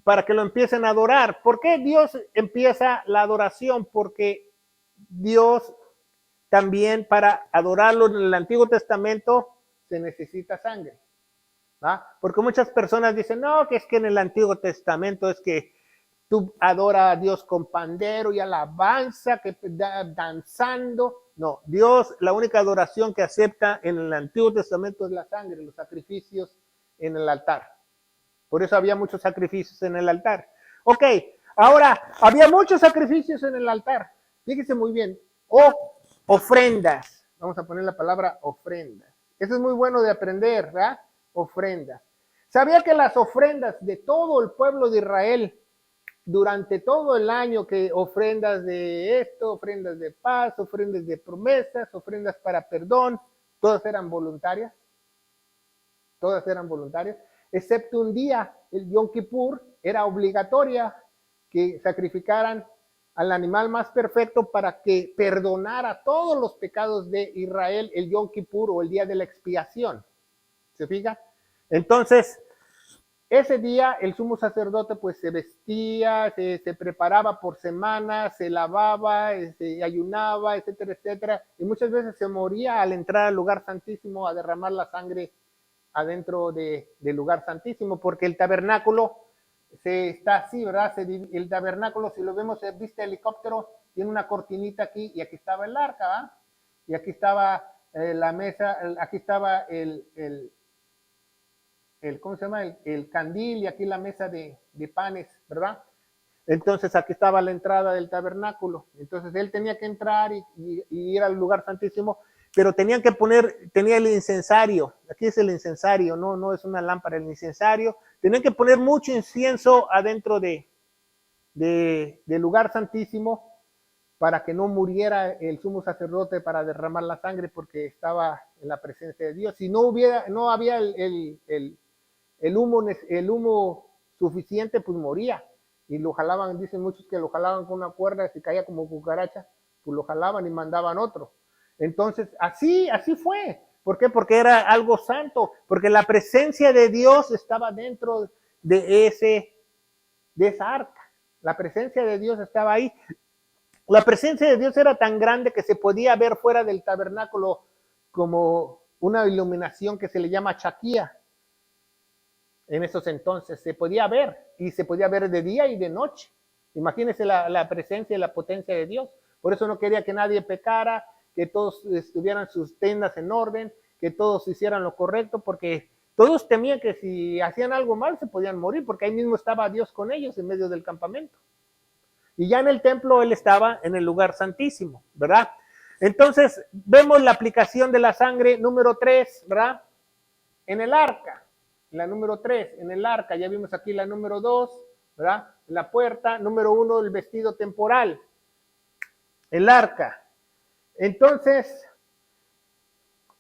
para que lo empiecen a adorar. ¿Por qué Dios empieza la adoración? Porque Dios también, para adorarlo en el Antiguo Testamento, se necesita sangre. ¿Va? Porque muchas personas dicen, no, que es que en el Antiguo Testamento es que tú adoras a Dios con pandero y alabanza, que danzando. No, Dios, la única adoración que acepta en el Antiguo Testamento es la sangre, los sacrificios en el altar. Por eso había muchos sacrificios en el altar. Ok, ahora, había muchos sacrificios en el altar. Fíjese muy bien. Ofrendas. Vamos a poner la palabra ofrendas. Eso es muy bueno de aprender, ¿verdad? Ofrendas. ¿Sabía que las ofrendas de todo el pueblo de Israel, durante todo el año, que ofrendas de esto, ofrendas de paz, ofrendas de promesas, ofrendas para perdón, todas eran voluntarias? Todas eran voluntarias, excepto un día, el Yom Kippur, era obligatoria que sacrificaran al animal más perfecto para que perdonara todos los pecados de Israel, el Yom Kippur o el día de la expiación. ¿Se fija? Entonces, ese día el sumo sacerdote pues se vestía, se preparaba por semanas, se lavaba, se ayunaba, etcétera, etcétera, y muchas veces se moría al entrar al lugar santísimo a derramar la sangre adentro del lugar santísimo, porque el tabernáculo está así, ¿verdad? El tabernáculo, si lo vemos, viste helicóptero, tiene una cortinita aquí y aquí estaba el arca, ¿verdad? Y aquí estaba la mesa, aquí estaba ¿cómo se llama? El candil y aquí la mesa de panes, ¿verdad? Entonces aquí estaba la entrada del tabernáculo. Entonces él tenía que entrar y ir al lugar santísimo, pero tenía el incensario. Aquí es el incensario, no es una lámpara, el incensario. Tenían que poner mucho incienso adentro del lugar santísimo para que no muriera el sumo sacerdote para derramar la sangre porque estaba en la presencia de Dios. Si no había el humo suficiente, pues moría. Y lo jalaban, dicen muchos que lo jalaban con una cuerda, si caía como cucaracha, pues lo jalaban y mandaban otro. Entonces, así fue. ¿Por qué? Porque era algo santo, porque la presencia de Dios estaba dentro de esa arca. La presencia de Dios estaba ahí. La presencia de Dios era tan grande que se podía ver fuera del tabernáculo como una iluminación que se le llama chaquía. En esos entonces se podía ver, y se podía ver de día y de noche. Imagínense la presencia y la potencia de Dios. Por eso no quería que nadie pecara, que todos estuvieran sus tendas en orden, que todos hicieran lo correcto, porque todos temían que si hacían algo mal se podían morir, porque ahí mismo estaba Dios con ellos en medio del campamento. Y ya en el templo él estaba en el lugar santísimo, ¿verdad? Entonces vemos la aplicación de la sangre número 3, ¿verdad? En el arca. La número 3, en el arca. Ya vimos aquí la número 2, ¿verdad? La puerta. Número 1, el vestido temporal. El arca. Entonces,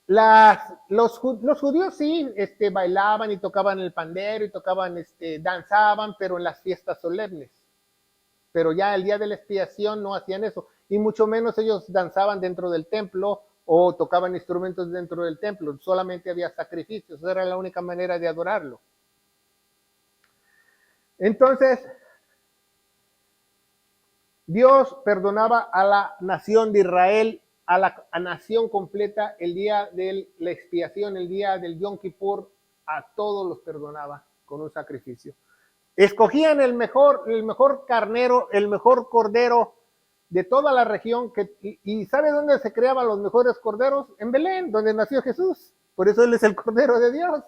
los judíos sí bailaban y tocaban el pandero y danzaban, pero en las fiestas solemnes. Pero ya el día de la expiación no hacían eso. Y mucho menos ellos danzaban dentro del templo o tocaban instrumentos dentro del templo. Solamente había sacrificios. Era la única manera de adorarlo. Entonces, Dios perdonaba a la nación de Israel, a la nación completa, el día de la expiación, el día del Yom Kippur, a todos los perdonaba con un sacrificio. Escogían el mejor carnero, el mejor cordero de toda la región. ¿Y sabe dónde se creaban los mejores corderos? En Belén, donde nació Jesús. Por eso él es el Cordero de Dios.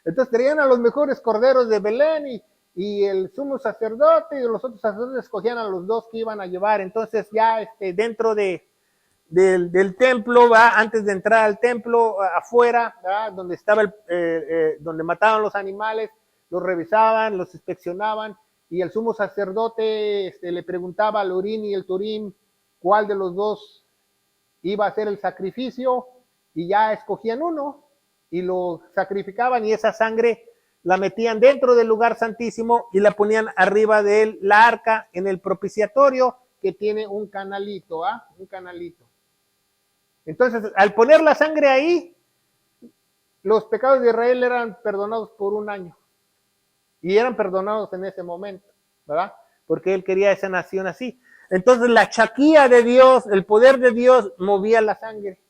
Entonces traían a los mejores corderos de Belén y el sumo sacerdote y los otros sacerdotes escogían a los dos que iban a llevar. Entonces ya dentro del templo, ¿va? Antes de entrar al templo, afuera, ¿va? Donde estaba donde mataban los animales, los revisaban, los inspeccionaban, y el sumo sacerdote le preguntaba al Urim y el Turim cuál de los dos iba a hacer el sacrificio, y ya escogían uno y lo sacrificaban, y esa sangre la metían dentro del lugar santísimo y la ponían arriba de la arca en el propiciatorio, que tiene un canalito, un canalito. Entonces, al poner la sangre ahí, los pecados de Israel eran perdonados por un año. Y eran perdonados en ese momento, ¿verdad? Porque él quería esa nación así. Entonces, la chaquía de Dios, el poder de Dios, movía la sangre.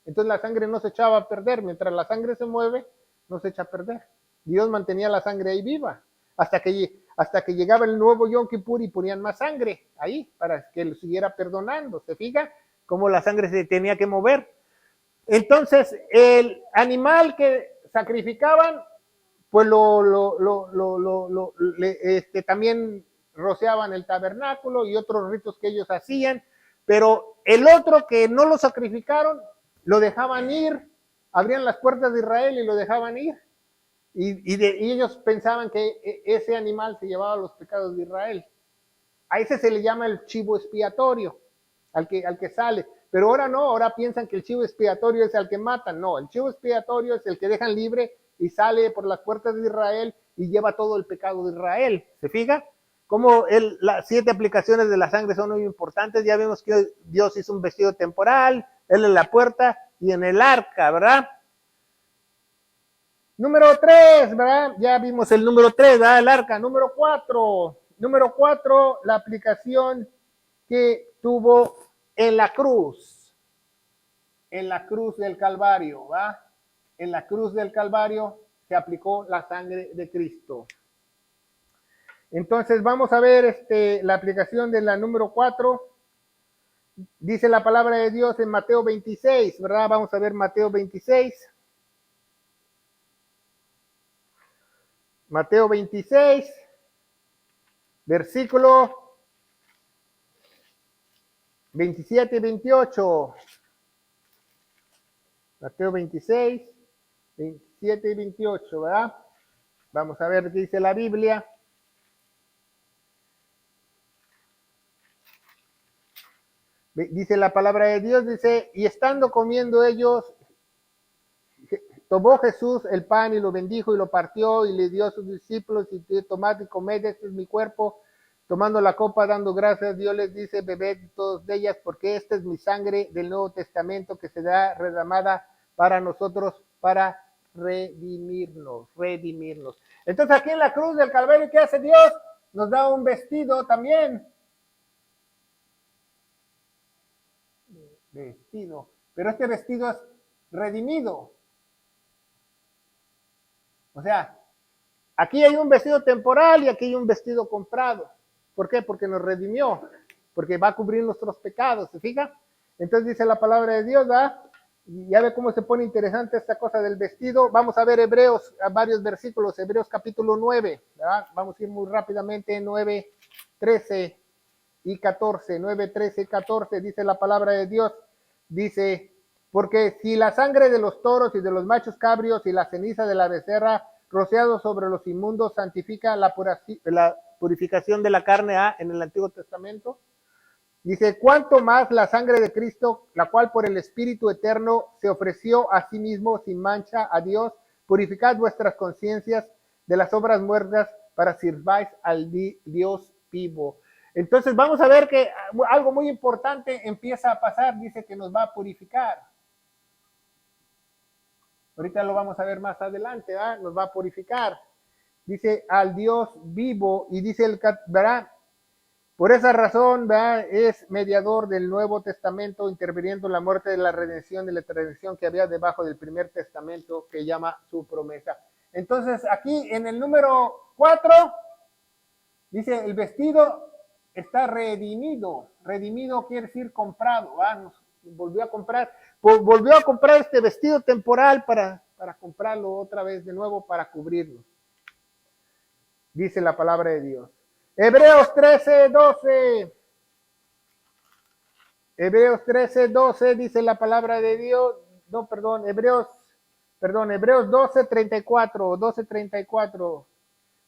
Entonces, la sangre no se echaba a perder. Mientras la sangre se mueve, no se echa a perder. Dios mantenía la sangre ahí viva. Hasta que llegaba el nuevo Yom Kippur y ponían más sangre ahí para que lo siguiera perdonando. ¿Se fija cómo la sangre se tenía que mover? Entonces, el animal que sacrificaban, pues también rociaban el tabernáculo y otros ritos que ellos hacían, pero el otro que no lo sacrificaron, lo dejaban ir, abrían las puertas de Israel y lo dejaban ir. Y ellos pensaban que ese animal se llevaba los pecados de Israel. A ese se le llama el chivo expiatorio, al que sale. Pero ahora no, ahora piensan que el chivo expiatorio es al que matan. No, el chivo expiatorio es el que dejan libre y sale por las puertas de Israel y lleva todo el pecado de Israel. ¿Se fija? Como las 7 aplicaciones de la sangre son muy importantes. Ya vemos que Dios hizo un vestido temporal, Él en la puerta y en el arca, ¿verdad? Número 3, ¿verdad? Ya vimos el número 3, ¿verdad? El arca. Número 4. Número 4, la aplicación que tuvo en la cruz del Calvario, ¿va? En la cruz del Calvario se aplicó la sangre de Cristo. Entonces vamos a ver la aplicación de la número 4. Dice la palabra de Dios en Mateo 26, ¿verdad? Vamos a ver Mateo 26. Mateo 26, versículo 27 y 28. Mateo 26, 27 y 28, ¿verdad? Vamos a ver qué dice la Biblia. Dice la palabra de Dios, dice, y estando comiendo ellos, tomó Jesús el pan y lo bendijo y lo partió y le dio a sus discípulos y tomad y comed, este es mi cuerpo. Tomando la copa, dando gracias, Dios les dice, bebed todos de ellas, porque esta es mi sangre del Nuevo Testamento que será derramada para nosotros, para redimirnos. Entonces aquí en la cruz del Calvario, ¿qué hace Dios? Nos da un vestido también. Vestido. Pero este vestido es redimido. O sea, aquí hay un vestido temporal y aquí hay un vestido comprado. ¿Por qué? Porque nos redimió, porque va a cubrir nuestros pecados, ¿se fija? Entonces dice la palabra de Dios, ¿verdad? Y ya ve cómo se pone interesante esta cosa del vestido. Vamos a ver Hebreos, a varios versículos, Hebreos capítulo 9, ¿verdad? Vamos a ir muy rápidamente, 9, 13 y 14, 9, 13 y 14, dice la palabra de Dios, dice, porque si la sangre de los toros y de los machos cabrios y la ceniza de la becerra rociado sobre los inmundos santifica la purificación de la carne en el Antiguo Testamento. Dice, cuánto más la sangre de Cristo, la cual por el Espíritu Eterno se ofreció a sí mismo sin mancha a Dios, purificad vuestras conciencias de las obras muertas para sirváis al Dios vivo. Entonces vamos a ver que algo muy importante empieza a pasar, dice que nos va a purificar. Ahorita lo vamos a ver más adelante, ¿verdad? Nos va a purificar. Dice al Dios vivo y dice el, ¿verdad? Por esa razón, ¿verdad? Es mediador del Nuevo Testamento, interviniendo en la muerte de la redención, de la tradición que había debajo del primer testamento que llama su promesa. Entonces, aquí en el número 4, dice, el vestido está redimido. Redimido quiere decir comprado, ¿verdad? Nos volvió a comprar este vestido temporal para comprarlo otra vez de nuevo para cubrirnos. Dice la palabra de Dios. Hebreos 13, 12. Hebreos 13, 12 dice la palabra de Dios. No, perdón, Hebreos 12, 34, 12, 34.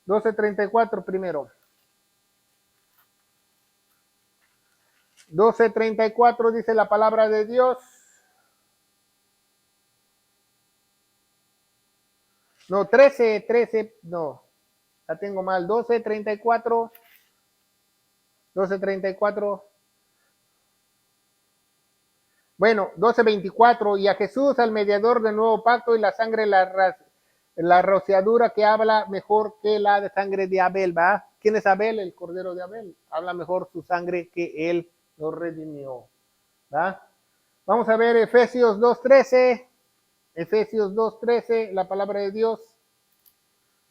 12, 34 primero. 12, 34 dice la palabra de Dios. No, 13, no. La tengo mal. 12, 34. 12, 34. Bueno, 12:24, y a Jesús, al mediador del nuevo pacto, y la sangre, la rociadura que habla mejor que la de sangre de Abel, ¿va? ¿Quién es Abel? El cordero de Abel. Habla mejor su sangre que él nos redimió, ¿va? Vamos a ver Efesios 2:13, Efesios 2:13, la palabra de Dios.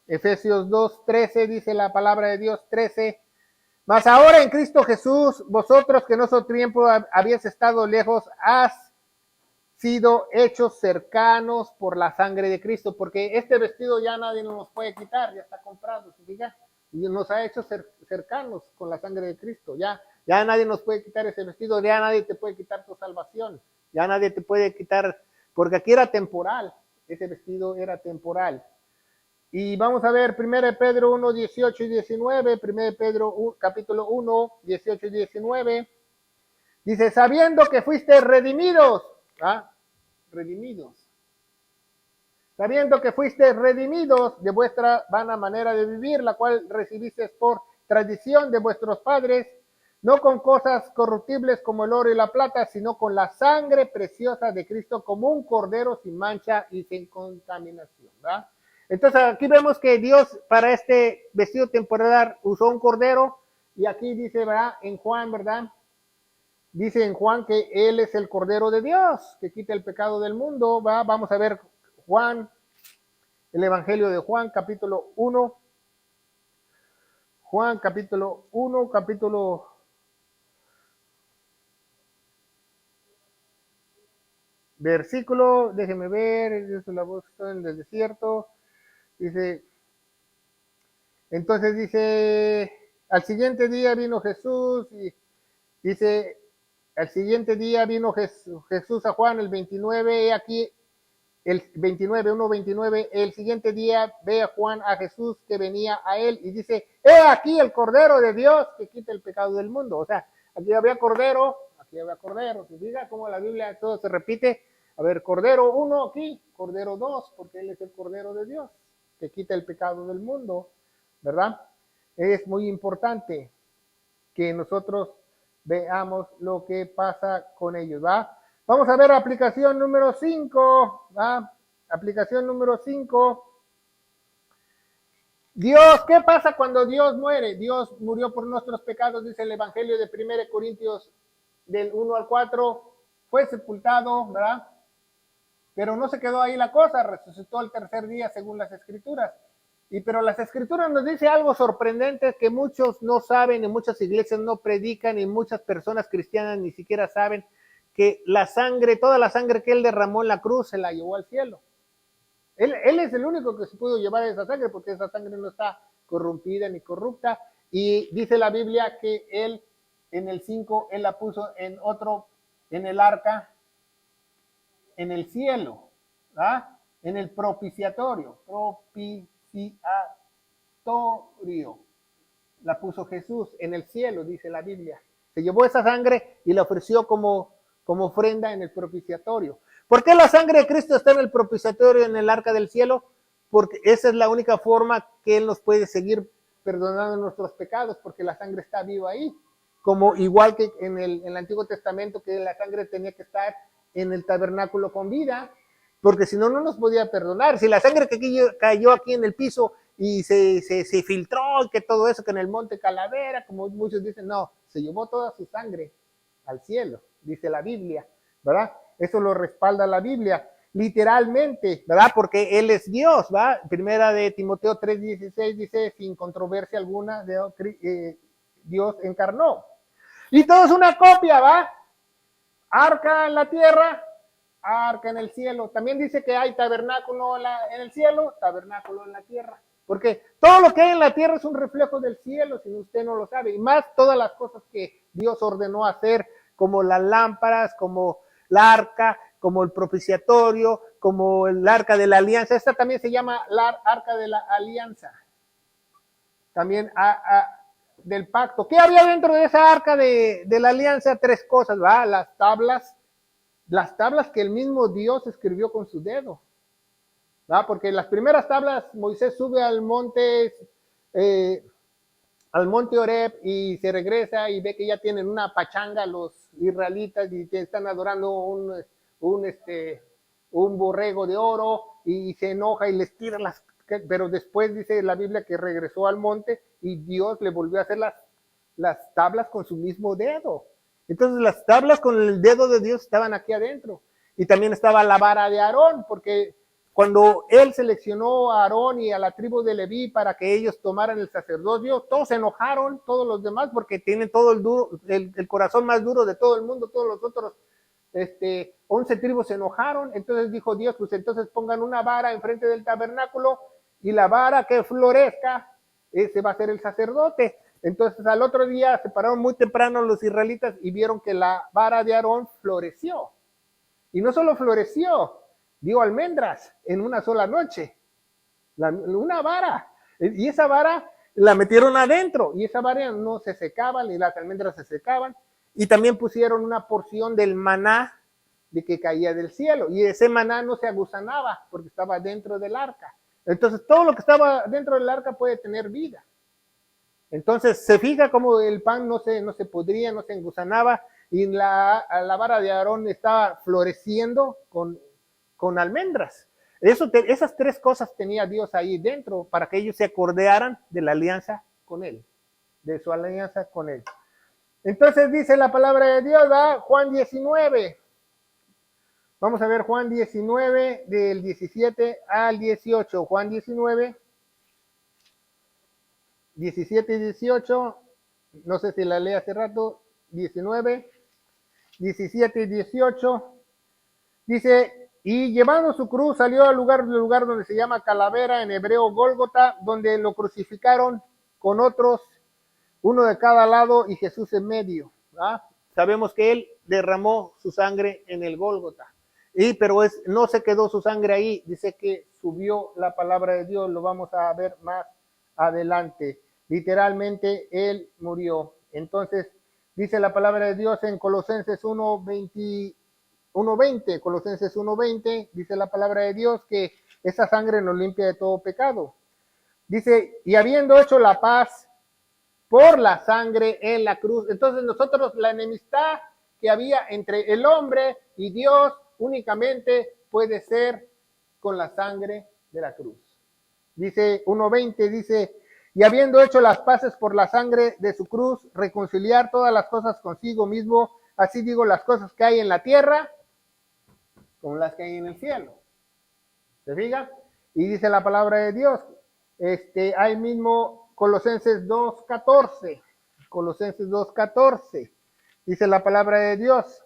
Efesios 2:13 dice la palabra de Dios, 13. Mas ahora en Cristo Jesús, vosotros que en otro tiempo habéis estado lejos, has sido hechos cercanos por la sangre de Cristo, porque este vestido ya nadie nos puede quitar, ya está comprado, ¿sí? Y nos ha hecho cercanos con la sangre de Cristo, ya nadie nos puede quitar ese vestido, ya nadie te puede quitar tu salvación, ya nadie te puede quitar, porque aquí era temporal, ese vestido era temporal. Y vamos a ver 1 Pedro 1, 18 y 19, 1 Pedro capítulo 1, 18 y 19. Dice, sabiendo que fuiste redimidos, ¿ah? Redimidos. Sabiendo que fuiste redimidos de vuestra vana manera de vivir, la cual recibiste por tradición de vuestros padres, no con cosas corruptibles como el oro y la plata, sino con la sangre preciosa de Cristo, como un cordero sin mancha y sin contaminación, ¿verdad? Entonces aquí vemos que Dios para este vestido temporal usó un cordero, y aquí dice, ¿verdad? En Juan, ¿verdad? Dice en Juan que Él es el Cordero de Dios, que quita el pecado del mundo, ¿va? Vamos a ver Juan, el Evangelio de Juan, capítulo 1. Juan, capítulo 1, versículo, déjeme ver, dice la voz en el desierto, dice, entonces dice, al siguiente día vino Jesús, y dice, al siguiente día vino Jesús a Juan, el 29, aquí, el 29, 1:29, el siguiente día ve a Juan a Jesús que venía a él y dice, he aquí el Cordero de Dios que quita el pecado del mundo. O sea, aquí había Cordero, aquí había corderos. Y diga cómo la Biblia todo se repite. A ver, Cordero 1 aquí, Cordero 2, porque Él es el Cordero de Dios, que quita el pecado del mundo, ¿verdad? Es muy importante que nosotros veamos lo que pasa con ellos, ¿va? Vamos a ver aplicación número 5, ¿va? Aplicación número 5. Dios, ¿qué pasa cuando Dios muere? Dios murió por nuestros pecados, dice el Evangelio de 1 Corintios del 1 al 4, fue sepultado, ¿verdad? Pero no se quedó ahí la cosa, resucitó el tercer día según las Escrituras. Pero las Escrituras nos dice algo sorprendente que muchos no saben, y muchas iglesias no predican, y muchas personas cristianas ni siquiera saben, que la sangre, toda la sangre que Él derramó en la cruz se la llevó al cielo. Él es el único que se pudo llevar esa sangre, porque esa sangre no está corrompida ni corrupta. Y dice la Biblia que Él, en el 5, Él la puso en otro, en el arca, en el cielo, ¿ah? En el propiciatorio, la puso Jesús en el cielo, dice la Biblia. Se llevó esa sangre y la ofreció como ofrenda en el propiciatorio. ¿Por qué la sangre de Cristo está en el propiciatorio, en el arca del cielo? Porque esa es la única forma que Él nos puede seguir perdonando nuestros pecados, porque la sangre está viva ahí. Como igual que en el Antiguo Testamento, que la sangre tenía que estar en el tabernáculo con vida, porque si no, no nos podía perdonar. Si la sangre que cayó aquí en el piso y se filtró, y que todo eso, que en el monte Calavera, como muchos dicen, no, se llevó toda su sangre al cielo, dice la Biblia, ¿verdad? Eso lo respalda la Biblia, literalmente, ¿verdad? Porque Él es Dios, ¿verdad? Primera de Timoteo 3:16 dice, sin controversia alguna, Dios encarnó. Y todo es una copia, ¿va? Arca en la tierra, arca en el cielo. También dice que hay tabernáculo en el cielo, tabernáculo en la tierra. Porque todo lo que hay en la tierra es un reflejo del cielo, si usted no lo sabe. Y más todas las cosas que Dios ordenó hacer, como las lámparas, como la arca, como el propiciatorio, como el arca de la alianza. Esta también se llama la arca de la alianza. También del pacto. ¿Qué había dentro de esa arca de la alianza? Tres cosas, ¿va? Las tablas que el mismo Dios escribió con su dedo, ¿va? Porque las primeras tablas Moisés sube al monte Horeb y se regresa y ve que ya tienen una pachanga los israelitas y que están adorando un borrego de oro y se enoja y les tira pero después dice la Biblia que regresó al monte y Dios le volvió a hacer las tablas con su mismo dedo. Entonces las tablas con el dedo de Dios estaban aquí adentro. Y también estaba la vara de Aarón, porque cuando Él seleccionó a Aarón y a la tribu de Leví para que ellos tomaran el sacerdocio, todos se enojaron, todos los demás, porque tienen todo el corazón más duro de todo el mundo, todos los otros 11 tribus se enojaron. Entonces dijo Dios, pues entonces pongan una vara enfrente del tabernáculo y la vara que florezca, ese va a ser el sacerdote. Entonces al otro día se pararon muy temprano los israelitas y vieron que la vara de Aarón floreció. Y no solo floreció, dio almendras en una sola noche. Una vara. Y esa vara la metieron adentro. Y esa vara no se secaba, ni las almendras se secaban. Y también pusieron una porción del maná de que caía del cielo. Y ese maná no se agusanaba porque estaba dentro del arca. Entonces todo lo que estaba dentro del arca puede tener vida. Entonces se fija como el pan no se podría, no se engusanaba, y la vara de Aarón estaba floreciendo con almendras. Esas tres cosas tenía Dios ahí dentro para que ellos se acordaran de la alianza con Él, de su alianza con Él. Entonces dice la palabra de Dios, ¿va? Juan 19. Vamos a ver Juan 19 del 17 al 18. Juan 19. 17 y 18, no sé si la leí hace rato, 19, 17 y 18, dice, y llevando su cruz salió al lugar donde se llama Calavera, en hebreo Gólgota, donde lo crucificaron con otros, uno de cada lado y Jesús en medio. ¿Ah? Sabemos que Él derramó su sangre en el Gólgota, pero no se quedó su sangre ahí, dice que subió la palabra de Dios, lo vamos a ver más adelante. Literalmente Él murió. Entonces Dice la palabra de Dios en Colosenses 1:20, Colosenses 1:20, dice la palabra de Dios que esa sangre nos limpia de todo pecado. Dice, y habiendo hecho la paz por la sangre en la cruz. Entonces nosotros la enemistad que había entre el hombre y Dios únicamente puede ser con la sangre de la cruz. Dice 1:20, dice, y habiendo hecho las paces por la sangre de su cruz, reconciliar todas las cosas consigo mismo, así digo, las cosas que hay en la tierra como las que hay en el cielo. ¿Se fija? Y dice la palabra de Dios, ahí mismo Colosenses 2:14, Colosenses 2:14, dice la palabra de Dios,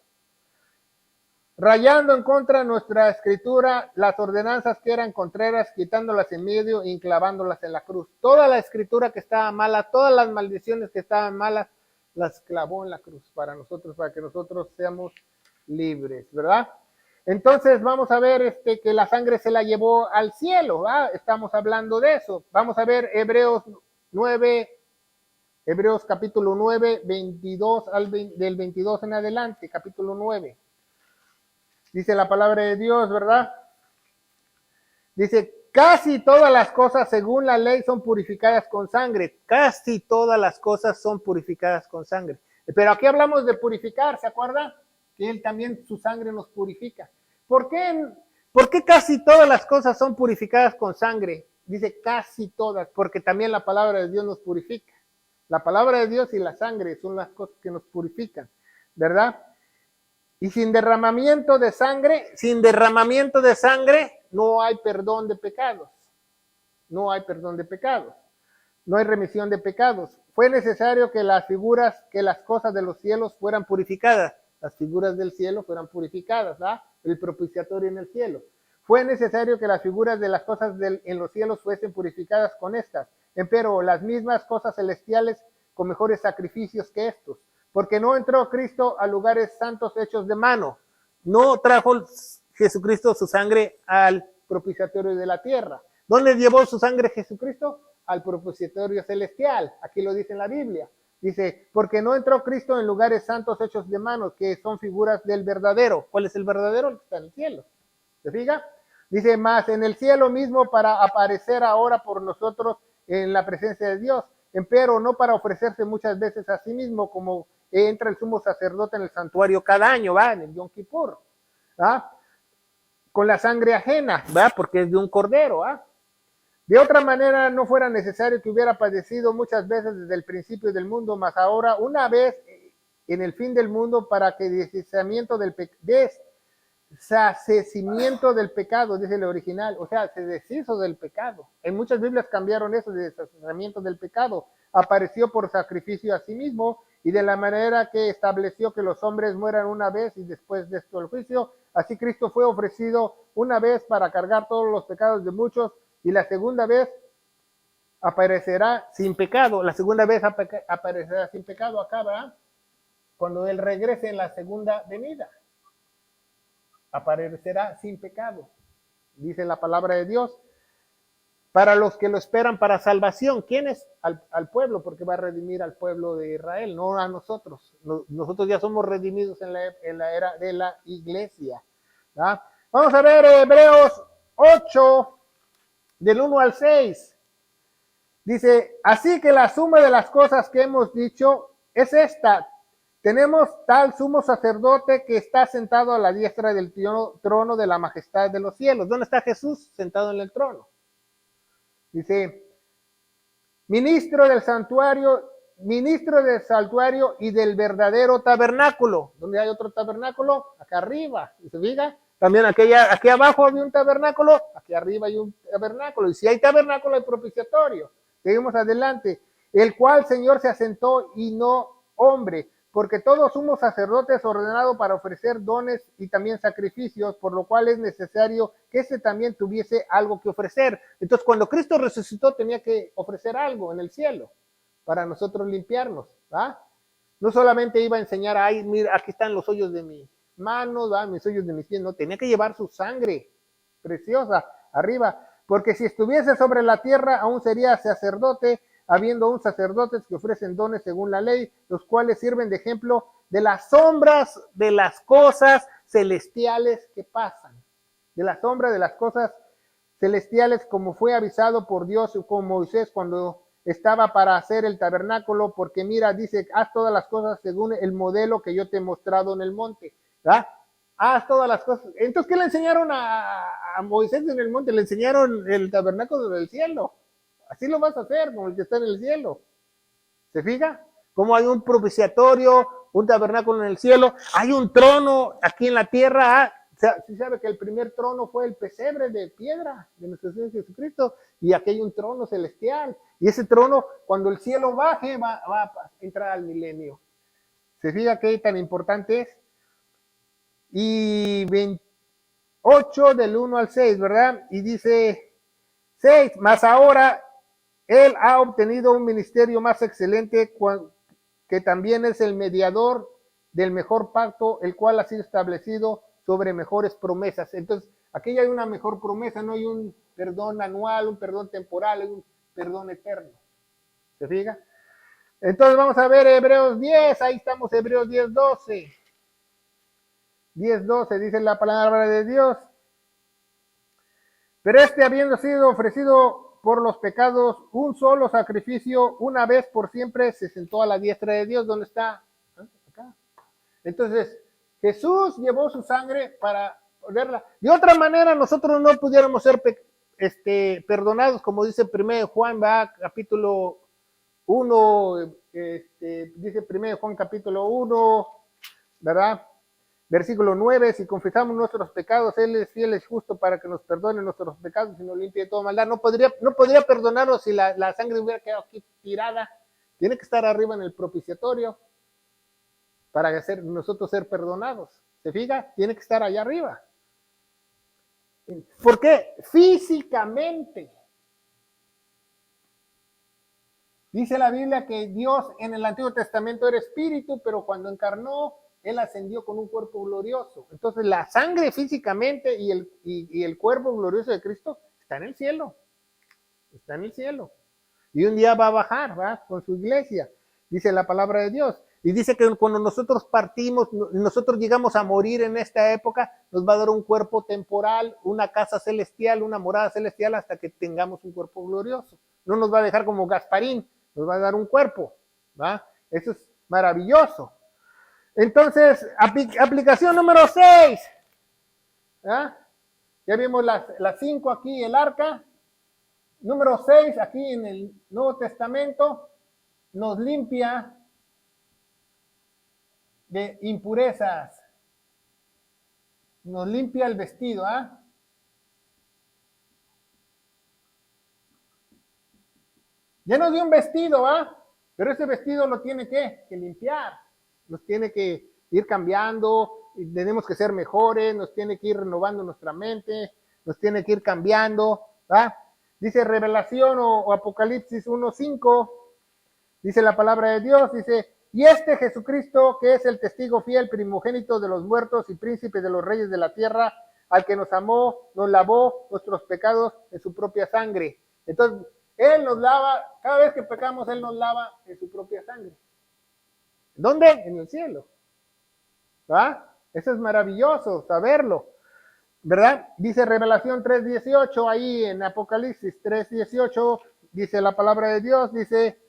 rayando en contra de nuestra escritura las ordenanzas que eran contrarias, quitándolas en medio y clavándolas en la cruz. Toda la escritura que estaba mala, todas las maldiciones que estaban malas, las clavó en la cruz para nosotros, para que nosotros seamos libres, ¿verdad? Entonces vamos a ver que la sangre se la llevó al cielo, ¿verdad? Estamos hablando de eso. Vamos a ver Hebreos capítulo 9, 22 del 22 en adelante, capítulo 9. Dice la palabra de Dios, ¿verdad? Dice, casi todas las cosas según la ley son purificadas con sangre. Casi todas las cosas son purificadas con sangre. Pero aquí hablamos de purificar, ¿se acuerda? Que Él también, su sangre nos purifica. ¿Por qué casi todas las cosas son purificadas con sangre? Dice casi todas, porque también la palabra de Dios nos purifica. La palabra de Dios y la sangre son las cosas que nos purifican, ¿verdad? Y sin derramamiento de sangre, no hay perdón de pecados. No hay perdón de pecados. No hay remisión de pecados. Fue necesario que las cosas de los cielos fueran purificadas. Las figuras del cielo fueran purificadas, ¿verdad? El propiciatorio en el cielo. Fue necesario que las figuras de las cosas en los cielos fuesen purificadas con estas. Empero las mismas cosas celestiales con mejores sacrificios que estos. Porque no entró Cristo a lugares santos hechos de mano. No trajo Jesucristo su sangre al propiciatorio de la tierra. ¿Dónde llevó su sangre Jesucristo? Al propiciatorio celestial. Aquí lo dice en la Biblia. Dice, porque no entró Cristo en lugares santos hechos de mano, que son figuras del verdadero. ¿Cuál es el verdadero? El que está en el cielo. ¿Se fija? Dice, más en el cielo mismo para aparecer ahora por nosotros en la presencia de Dios. Empero no para ofrecerse muchas veces a sí mismo, como entra el sumo sacerdote en el santuario cada año, ¿va? En el Yom Kippur, ¿va? Con la sangre ajena, ¿va? Porque es de un cordero, ¿va? De otra manera no fuera necesario que hubiera padecido muchas veces desde el principio del mundo, mas ahora una vez en el fin del mundo para que deshacimiento del pecado, dice el original, o sea, se deshizo del pecado. En muchas Biblias cambiaron eso de deshacimiento del pecado. Apareció por sacrificio a sí mismo y de la manera que estableció que los hombres mueran una vez y después de esto el juicio, así Cristo fue ofrecido una vez para cargar todos los pecados de muchos y la segunda vez aparecerá sin pecado. La segunda vez aparecerá sin pecado acá, ¿verdad? Cuando Él regrese en la segunda venida. Aparecerá sin pecado, dice la palabra de Dios, para los que lo esperan para salvación. ¿Quién es? Al pueblo, porque va a redimir al pueblo de Israel, no a nosotros. Nosotros ya somos redimidos en la era de la iglesia, ¿verdad? Vamos a ver Hebreos 8, del 1 al 6. Dice, así que la suma de las cosas que hemos dicho es esta. Tenemos tal sumo sacerdote que está sentado a la diestra del trono de la majestad de los cielos. ¿Dónde está Jesús? Sentado en el trono. Dice, ministro del santuario y del verdadero tabernáculo. ¿Dónde hay otro tabernáculo? Acá arriba. ¿Se fija? También aquí abajo hay un tabernáculo, aquí arriba hay un tabernáculo. Y si hay tabernáculo, hay propiciatorio. Seguimos adelante. El cual Señor se asentó y no hombre, porque todos somos sacerdotes ordenados para ofrecer dones y también sacrificios, por lo cual es necesario que ese también tuviese algo que ofrecer. Entonces, cuando Cristo resucitó, tenía que ofrecer algo en el cielo para nosotros limpiarnos, ¿va? No solamente iba a enseñar, ay, mira, aquí están los hoyos de mis manos, ¿va? Mis hoyos de mis pies, no, tenía que llevar su sangre preciosa arriba, porque si estuviese sobre la tierra, aún sería sacerdote, habiendo aún sacerdotes que ofrecen dones según la ley, los cuales sirven de ejemplo de las sombras de las cosas celestiales que pasan. De la sombra de las cosas celestiales, como fue avisado por Dios con Moisés cuando estaba para hacer el tabernáculo, porque mira, dice, haz todas las cosas según el modelo que yo te he mostrado en el monte, ¿verdad? Haz todas las cosas. Entonces, ¿qué le enseñaron a Moisés en el monte? Le enseñaron el tabernáculo del cielo. Así lo vas a hacer, como el que está en el cielo. ¿Se fija? Como hay un propiciatorio, un tabernáculo en el cielo, hay un trono aquí en la tierra. Sí sabe que el primer trono fue el pesebre de piedra de nuestro Señor Jesucristo, y aquí hay un trono celestial, y ese trono, cuando el cielo baje, va a entrar al milenio. ¿Se fija qué tan importante es? Y 28 del 1 al 6, ¿verdad? Y dice 6, más ahora él ha obtenido un ministerio más excelente, que también es el mediador del mejor pacto, el cual ha sido establecido sobre mejores promesas. Entonces, aquí hay una mejor promesa, no hay un perdón anual, un perdón temporal, hay un perdón eterno. ¿Se fija? Entonces vamos a ver Hebreos 10, ahí estamos, Hebreos 10, 12. 10, 12 dice la palabra de Dios. Pero habiendo sido ofrecido por los pecados un solo sacrificio, una vez por siempre, se sentó a la diestra de Dios. ¿Dónde está? Acá. Entonces, Jesús llevó su sangre para ponerla. De otra manera, nosotros no pudiéramos ser perdonados, como dice 1 Juan, ¿va? Capítulo 1, dice 1 Juan capítulo 1, ¿verdad? Versículo 9, si confesamos nuestros pecados, Él es fiel y justo para que nos perdone nuestros pecados y nos limpie de toda maldad. No podría perdonarnos si la sangre hubiera quedado aquí tirada. Tiene que estar arriba en el propiciatorio para nosotros ser perdonados. ¿Se fija? Tiene que estar allá arriba. ¿Por qué? Físicamente. Dice la Biblia que Dios en el Antiguo Testamento era espíritu, pero cuando encarnó, Él ascendió con un cuerpo glorioso. Entonces la sangre físicamente y el cuerpo glorioso de Cristo está en el cielo. Está en el cielo. Y un día va a bajar, ¿va? Con su iglesia, dice la palabra de Dios. Y dice que cuando nosotros partimos, nosotros llegamos a morir en esta época, nos va a dar un cuerpo temporal, una casa celestial, una morada celestial, hasta que tengamos un cuerpo glorioso. No nos va a dejar como Gasparín, nos va a dar un cuerpo, ¿va? Eso es maravilloso. Entonces, aplicación número 6. ¿Ah? Ya vimos las 5 aquí, el arca. Número 6, aquí en el Nuevo Testamento, nos limpia de impurezas. Nos limpia el vestido, ¿ah? Ya nos dio un vestido, ¿ah? Pero ese vestido lo tiene que limpiar. Nos tiene que ir cambiando, tenemos que ser mejores, nos tiene que ir renovando nuestra mente, nos tiene que ir cambiando, ¿ah? Dice Revelación o Apocalipsis 1:5, dice la palabra de Dios, dice, y Jesucristo, que es el testigo fiel, primogénito de los muertos y príncipe de los reyes de la tierra, al que nos amó, nos lavó nuestros pecados en su propia sangre. Entonces, Él nos lava, cada vez que pecamos, Él nos lava en su propia sangre. ¿Dónde? En el cielo. ¿Va? Eso es maravilloso, saberlo. ¿Verdad? Dice Revelación 3:18, ahí en Apocalipsis 3:18, dice la palabra de Dios, dice,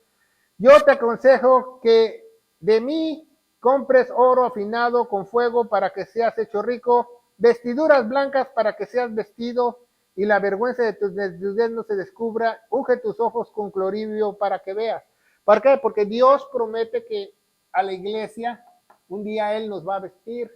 yo te aconsejo que de mí compres oro afinado con fuego para que seas hecho rico, vestiduras blancas para que seas vestido y la vergüenza de tu desnudez no se descubra, unge tus ojos con cloribio para que veas. ¿Por qué? Porque Dios promete que a la iglesia un día Él nos va a vestir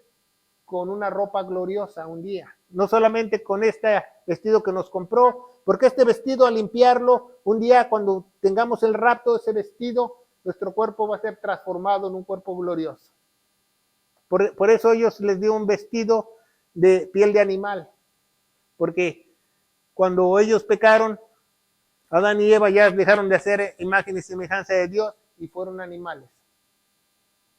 con una ropa gloriosa un día. No solamente con este vestido que nos compró, porque este vestido al limpiarlo, un día cuando tengamos el rapto de ese vestido, nuestro cuerpo va a ser transformado en un cuerpo glorioso. Por eso ellos les dio un vestido de piel de animal, porque cuando ellos pecaron, Adán y Eva ya dejaron de hacer imagen y semejanza de Dios y fueron animales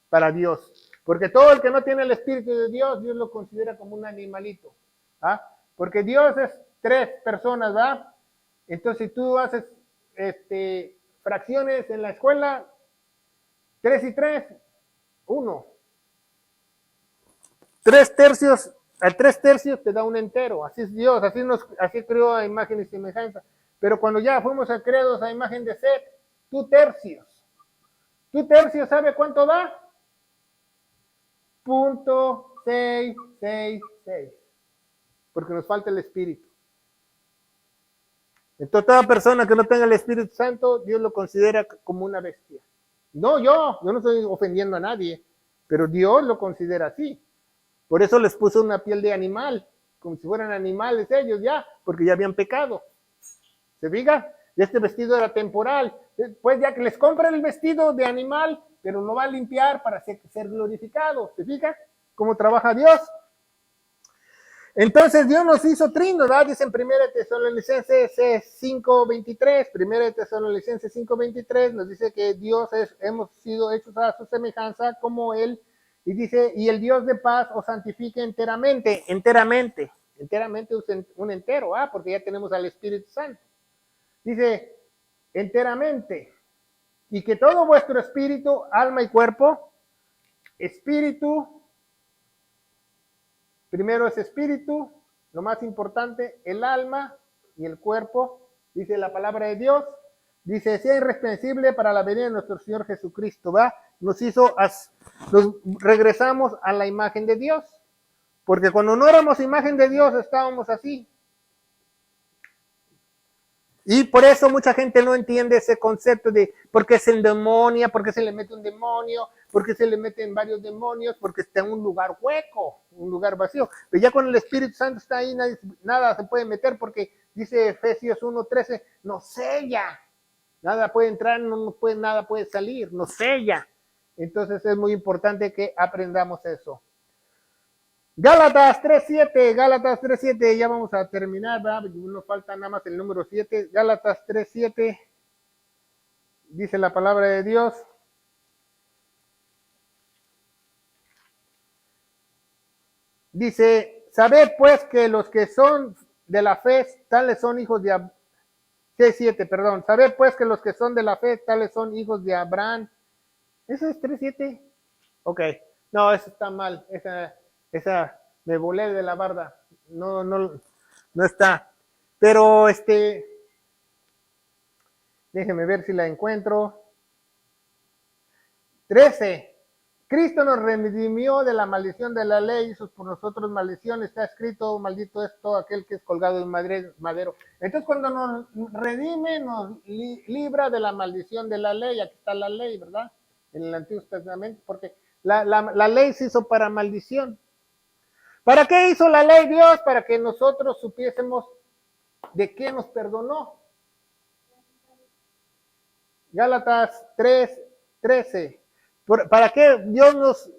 para Dios. Porque todo el que no tiene el Espíritu de Dios, Dios lo considera como un animalito. ¿Ah? Porque Dios es 3 personas, ¿verdad? Entonces, si tú haces fracciones en la escuela, 3 y 3, 1. 3/3, a 3/3 te da un entero, así es Dios, así creó a imagen y semejanza. Pero cuando ya fuimos creados a imagen de Set, 2/3. 2/3, ¿sabe cuánto da? .666. Porque nos falta el Espíritu. Entonces, toda persona que no tenga el Espíritu Santo, Dios lo considera como una bestia. No, yo no estoy ofendiendo a nadie, pero Dios lo considera así. Por eso les puso una piel de animal, como si fueran animales ellos ya, porque ya habían pecado. ¿Se fija? Y este vestido era temporal. Pues ya que les compran el vestido de animal, pero lo va a limpiar para ser glorificado. ¿Se fija cómo trabaja Dios? Entonces Dios nos hizo trino, ¿verdad? Dice en 1 Tesalonicenses 5:23, 1 Tesalonicenses 5:23 nos dice que hemos sido hechos a su semejanza como Él, y dice, y el Dios de paz os santifique enteramente un entero, porque ya tenemos al Espíritu Santo. Dice, enteramente, y que todo vuestro espíritu, alma y cuerpo, espíritu, primero es espíritu, lo más importante, el alma y el cuerpo, dice la palabra de Dios, dice, sea irreprensible para la venida de nuestro Señor Jesucristo, ¿va? Nos regresamos a la imagen de Dios, porque cuando no éramos imagen de Dios estábamos así. Y por eso mucha gente no entiende ese concepto de por qué se endemonia, por qué se le mete un demonio, por qué se le meten varios demonios, porque está en un lugar hueco, un lugar vacío. Pero ya cuando el Espíritu Santo está ahí, nada se puede meter, porque dice Efesios 1:13, nos sella. Nada puede entrar, nada puede salir, nos sella. Entonces es muy importante que aprendamos eso. Gálatas 3:7, ya vamos a terminar, ¿verdad? Nos falta nada más el número 7. Gálatas 3:7, dice la palabra de Dios. Dice, sabed pues que los que son de la fe, tales son hijos de Abraham. 6:7, perdón. Sabed pues que los que son de la fe, tales son hijos de Abraham. ¿Ese es 3:7? Ok. No, eso está mal. Esa me volé de la barda. No está. Pero déjenme ver si la encuentro. 13. Cristo nos redimió de la maldición de la ley, hizo por nosotros maldición, está escrito, maldito es todo aquel que es colgado en madero. Entonces cuando nos redime, nos libra de la maldición de la ley. Aquí está la ley, ¿verdad? En el Antiguo Testamento, porque la ley se hizo para maldición. ¿Para qué hizo la ley Dios? Para que nosotros supiésemos de qué nos perdonó. Gálatas 3:13. ¿Para qué Dios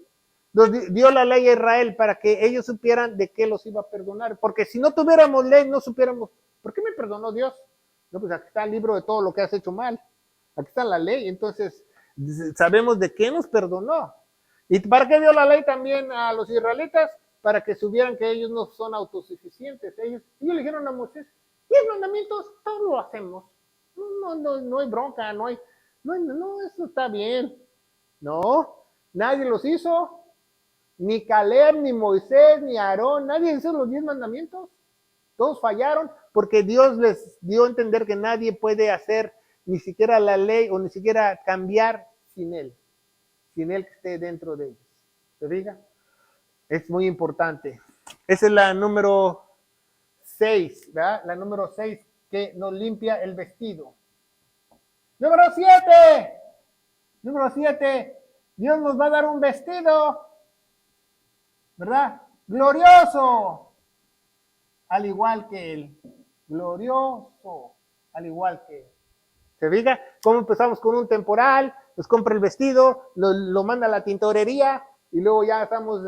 nos dio la ley a Israel? Para que ellos supieran de qué los iba a perdonar. Porque si no tuviéramos ley, no supiéramos, ¿por qué me perdonó Dios? No, pues aquí está el libro de todo lo que has hecho mal. Aquí está la ley. Entonces, sabemos de qué nos perdonó. ¿Y para qué dio la ley también a los israelitas? Para que supieran que ellos no son autosuficientes. Ellos le dijeron a Moisés, 10 mandamientos, todos lo hacemos. No hay bronca, no, eso está bien. No, nadie los hizo, ni Caleb, ni Moisés, ni Aarón, nadie hizo los 10 mandamientos. Todos fallaron porque Dios les dio a entender que nadie puede hacer ni siquiera la ley o ni siquiera cambiar sin Él que esté dentro de ellos. ¿Se fija? Es muy importante. Esa es la número 6, ¿verdad? La número 6 que nos limpia el vestido. Número 7. Dios nos va a dar un vestido, ¿verdad? Glorioso, al igual que Él. Glorioso, al igual que Él. ¿Se fija? ¿Cómo empezamos con un temporal? Nos compra el vestido, lo manda a la tintorería y luego ya estamos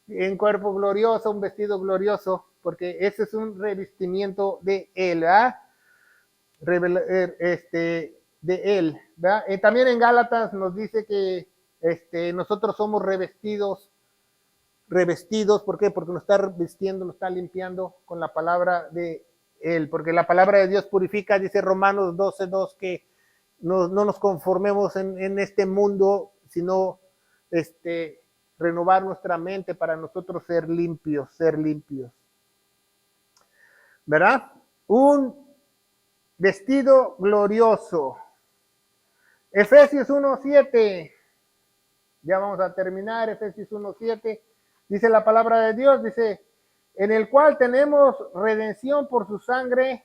en cuerpo glorioso, un vestido glorioso, porque ese es un revestimiento de Él, ¿verdad? De Él, ¿verdad? También en Gálatas nos dice que nosotros somos revestidos, ¿por qué? Porque nos está vistiendo, nos está limpiando con la palabra de Él, porque la palabra de Dios purifica, dice Romanos 12:2, no nos conformemos en este mundo, sino renovar nuestra mente para nosotros ser limpios, ¿verdad? Un vestido glorioso. Efesios 1:7. Ya vamos a terminar. Efesios 1:7. Dice la palabra de Dios, dice, en el cual tenemos redención por su sangre,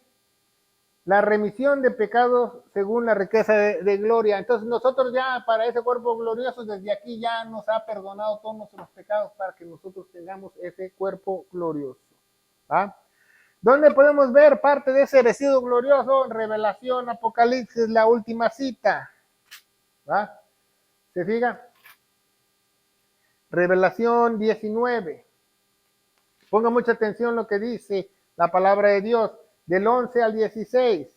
la remisión de pecados según la riqueza de gloria. Entonces nosotros ya para ese cuerpo glorioso, desde aquí ya nos ha perdonado todos nuestros pecados para que nosotros tengamos ese cuerpo glorioso. ¿Ah? ¿Dónde podemos ver parte de ese vestido glorioso? En Revelación, Apocalipsis, la última cita. ¿Va? ¿Se fija? Revelación 19. Ponga mucha atención lo que dice la palabra de Dios, del 11 al 16.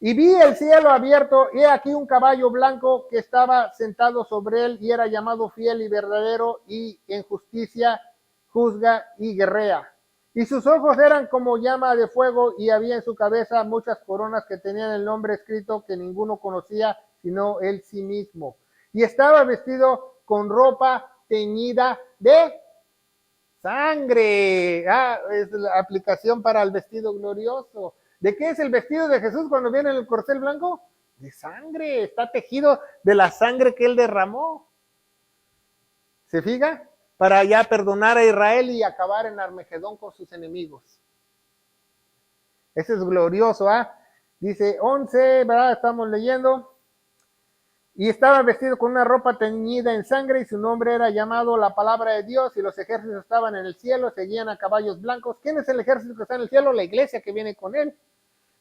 Y vi el cielo abierto, y aquí un caballo blanco que estaba sentado sobre él, y era llamado fiel y verdadero, y en justicia juzga y guerrea. Y sus ojos eran como llama de fuego, y había en su cabeza muchas coronas que tenían el nombre escrito que ninguno conocía, sino él sí mismo. Y estaba vestido con ropa teñida de sangre. Es la aplicación para el vestido glorioso. ¿De qué es el vestido de Jesús cuando viene en el corcel blanco? De sangre. Está tejido de la sangre que él derramó. ¿Se fija? Para ya perdonar a Israel y acabar en Armagedón con sus enemigos. Ese es glorioso, Dice 11, ¿verdad? Estamos leyendo. Y estaba vestido con una ropa teñida en sangre, y su nombre era llamado la palabra de Dios, y los ejércitos estaban en el cielo, seguían a caballos blancos. ¿Quién es el ejército que está en el cielo? La iglesia que viene con él.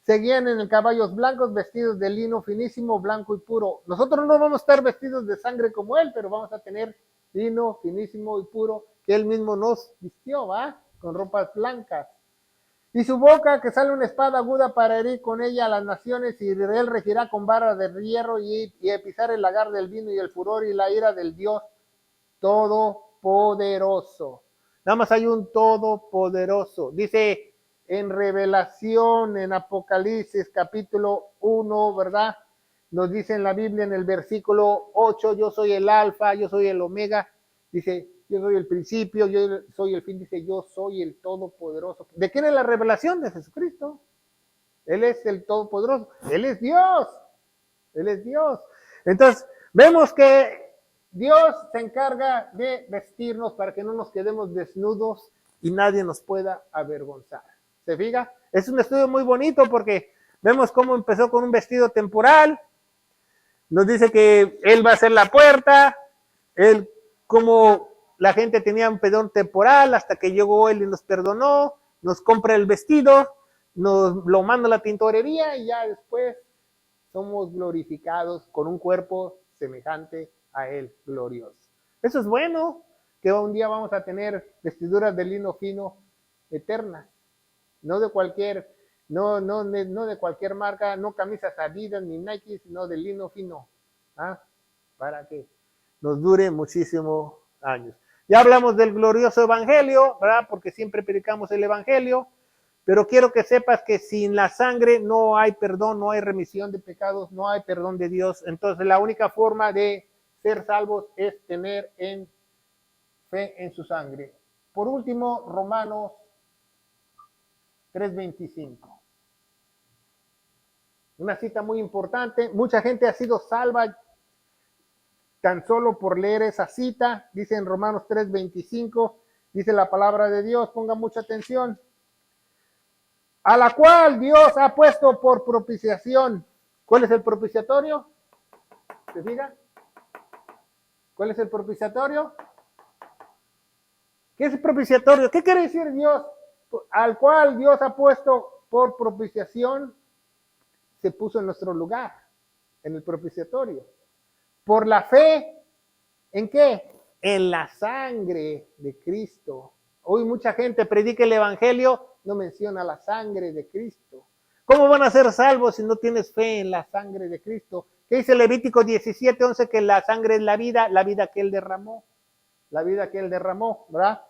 Seguían en el caballos blancos, vestidos de lino finísimo, blanco y puro. Nosotros no vamos a estar vestidos de sangre como él, pero vamos a tener lino finísimo y puro, que él mismo nos vistió, con ropas blancas. Y su boca, que sale una espada aguda para herir con ella a las naciones, y de él regirá con vara de hierro, y pisar el lagar del vino y el furor y la ira del Dios Todopoderoso. Nada más hay un Todopoderoso. Dice en Revelación, en Apocalipsis capítulo 1, ¿verdad? Nos dice en la Biblia en el versículo 8, yo soy el alfa, yo soy el omega. Dice, yo soy el principio, yo soy el fin, dice, yo soy el Todopoderoso. ¿De quién es la revelación? De Jesucristo. Él es el Todopoderoso. Él es Dios. Él es Dios. Entonces, vemos que Dios se encarga de vestirnos para que no nos quedemos desnudos y nadie nos pueda avergonzar. ¿Se fija? Es un estudio muy bonito porque vemos cómo empezó con un vestido temporal. Nos dice que Él va a ser la puerta. Él, como la gente tenía un perdón temporal hasta que llegó Él y nos perdonó, nos compra el vestido, nos lo manda a la tintorería y ya después somos glorificados con un cuerpo semejante a Él, glorioso. Eso es bueno, que un día vamos a tener vestiduras de lino fino eternas, no de cualquier, no de cualquier marca, no camisas Adidas ni Nike, sino de lino fino, para que nos dure muchísimos años. Ya hablamos del glorioso evangelio, ¿verdad? Porque siempre predicamos el evangelio, pero quiero que sepas que sin la sangre no hay perdón, no hay remisión de pecados, no hay perdón de Dios. Entonces la única forma de ser salvos es tener fe en su sangre. Por último, Romanos 3:25. Una cita muy importante. Mucha gente ha sido salva tan solo por leer esa cita. Dice en Romanos 3:25, dice la palabra de Dios, ponga mucha atención. A la cual Dios ha puesto por propiciación. ¿Cuál es el propiciatorio? ¿Se fija? ¿Cuál es el propiciatorio? ¿Qué es el propiciatorio? ¿Qué quiere decir Dios? Al cual Dios ha puesto por propiciación, se puso en nuestro lugar, en el propiciatorio. Por la fe, ¿en qué? En la sangre de Cristo. Hoy mucha gente predica el evangelio, no menciona la sangre de Cristo. ¿Cómo van a ser salvos si no tienes fe en la sangre de Cristo? ¿Qué dice Levítico 17:11? Que la sangre es la vida que Él derramó. La vida que Él derramó, ¿verdad?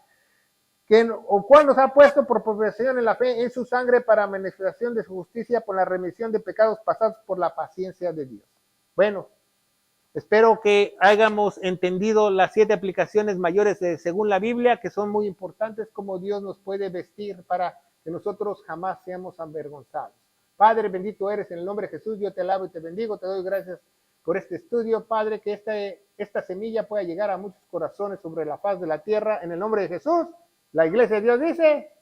o cuál nos ha puesto por profesión en la fe en su sangre para manifestación de su justicia por la remisión de pecados pasados por la paciencia de Dios. Bueno, espero que hayamos entendido las 7 aplicaciones mayores según la Biblia, que son muy importantes, como Dios nos puede vestir para que nosotros jamás seamos avergonzados. Padre, bendito eres en el nombre de Jesús, yo te alabo y te bendigo, te doy gracias por este estudio, Padre, que esta semilla pueda llegar a muchos corazones sobre la faz de la tierra, en el nombre de Jesús. La iglesia de Dios dice...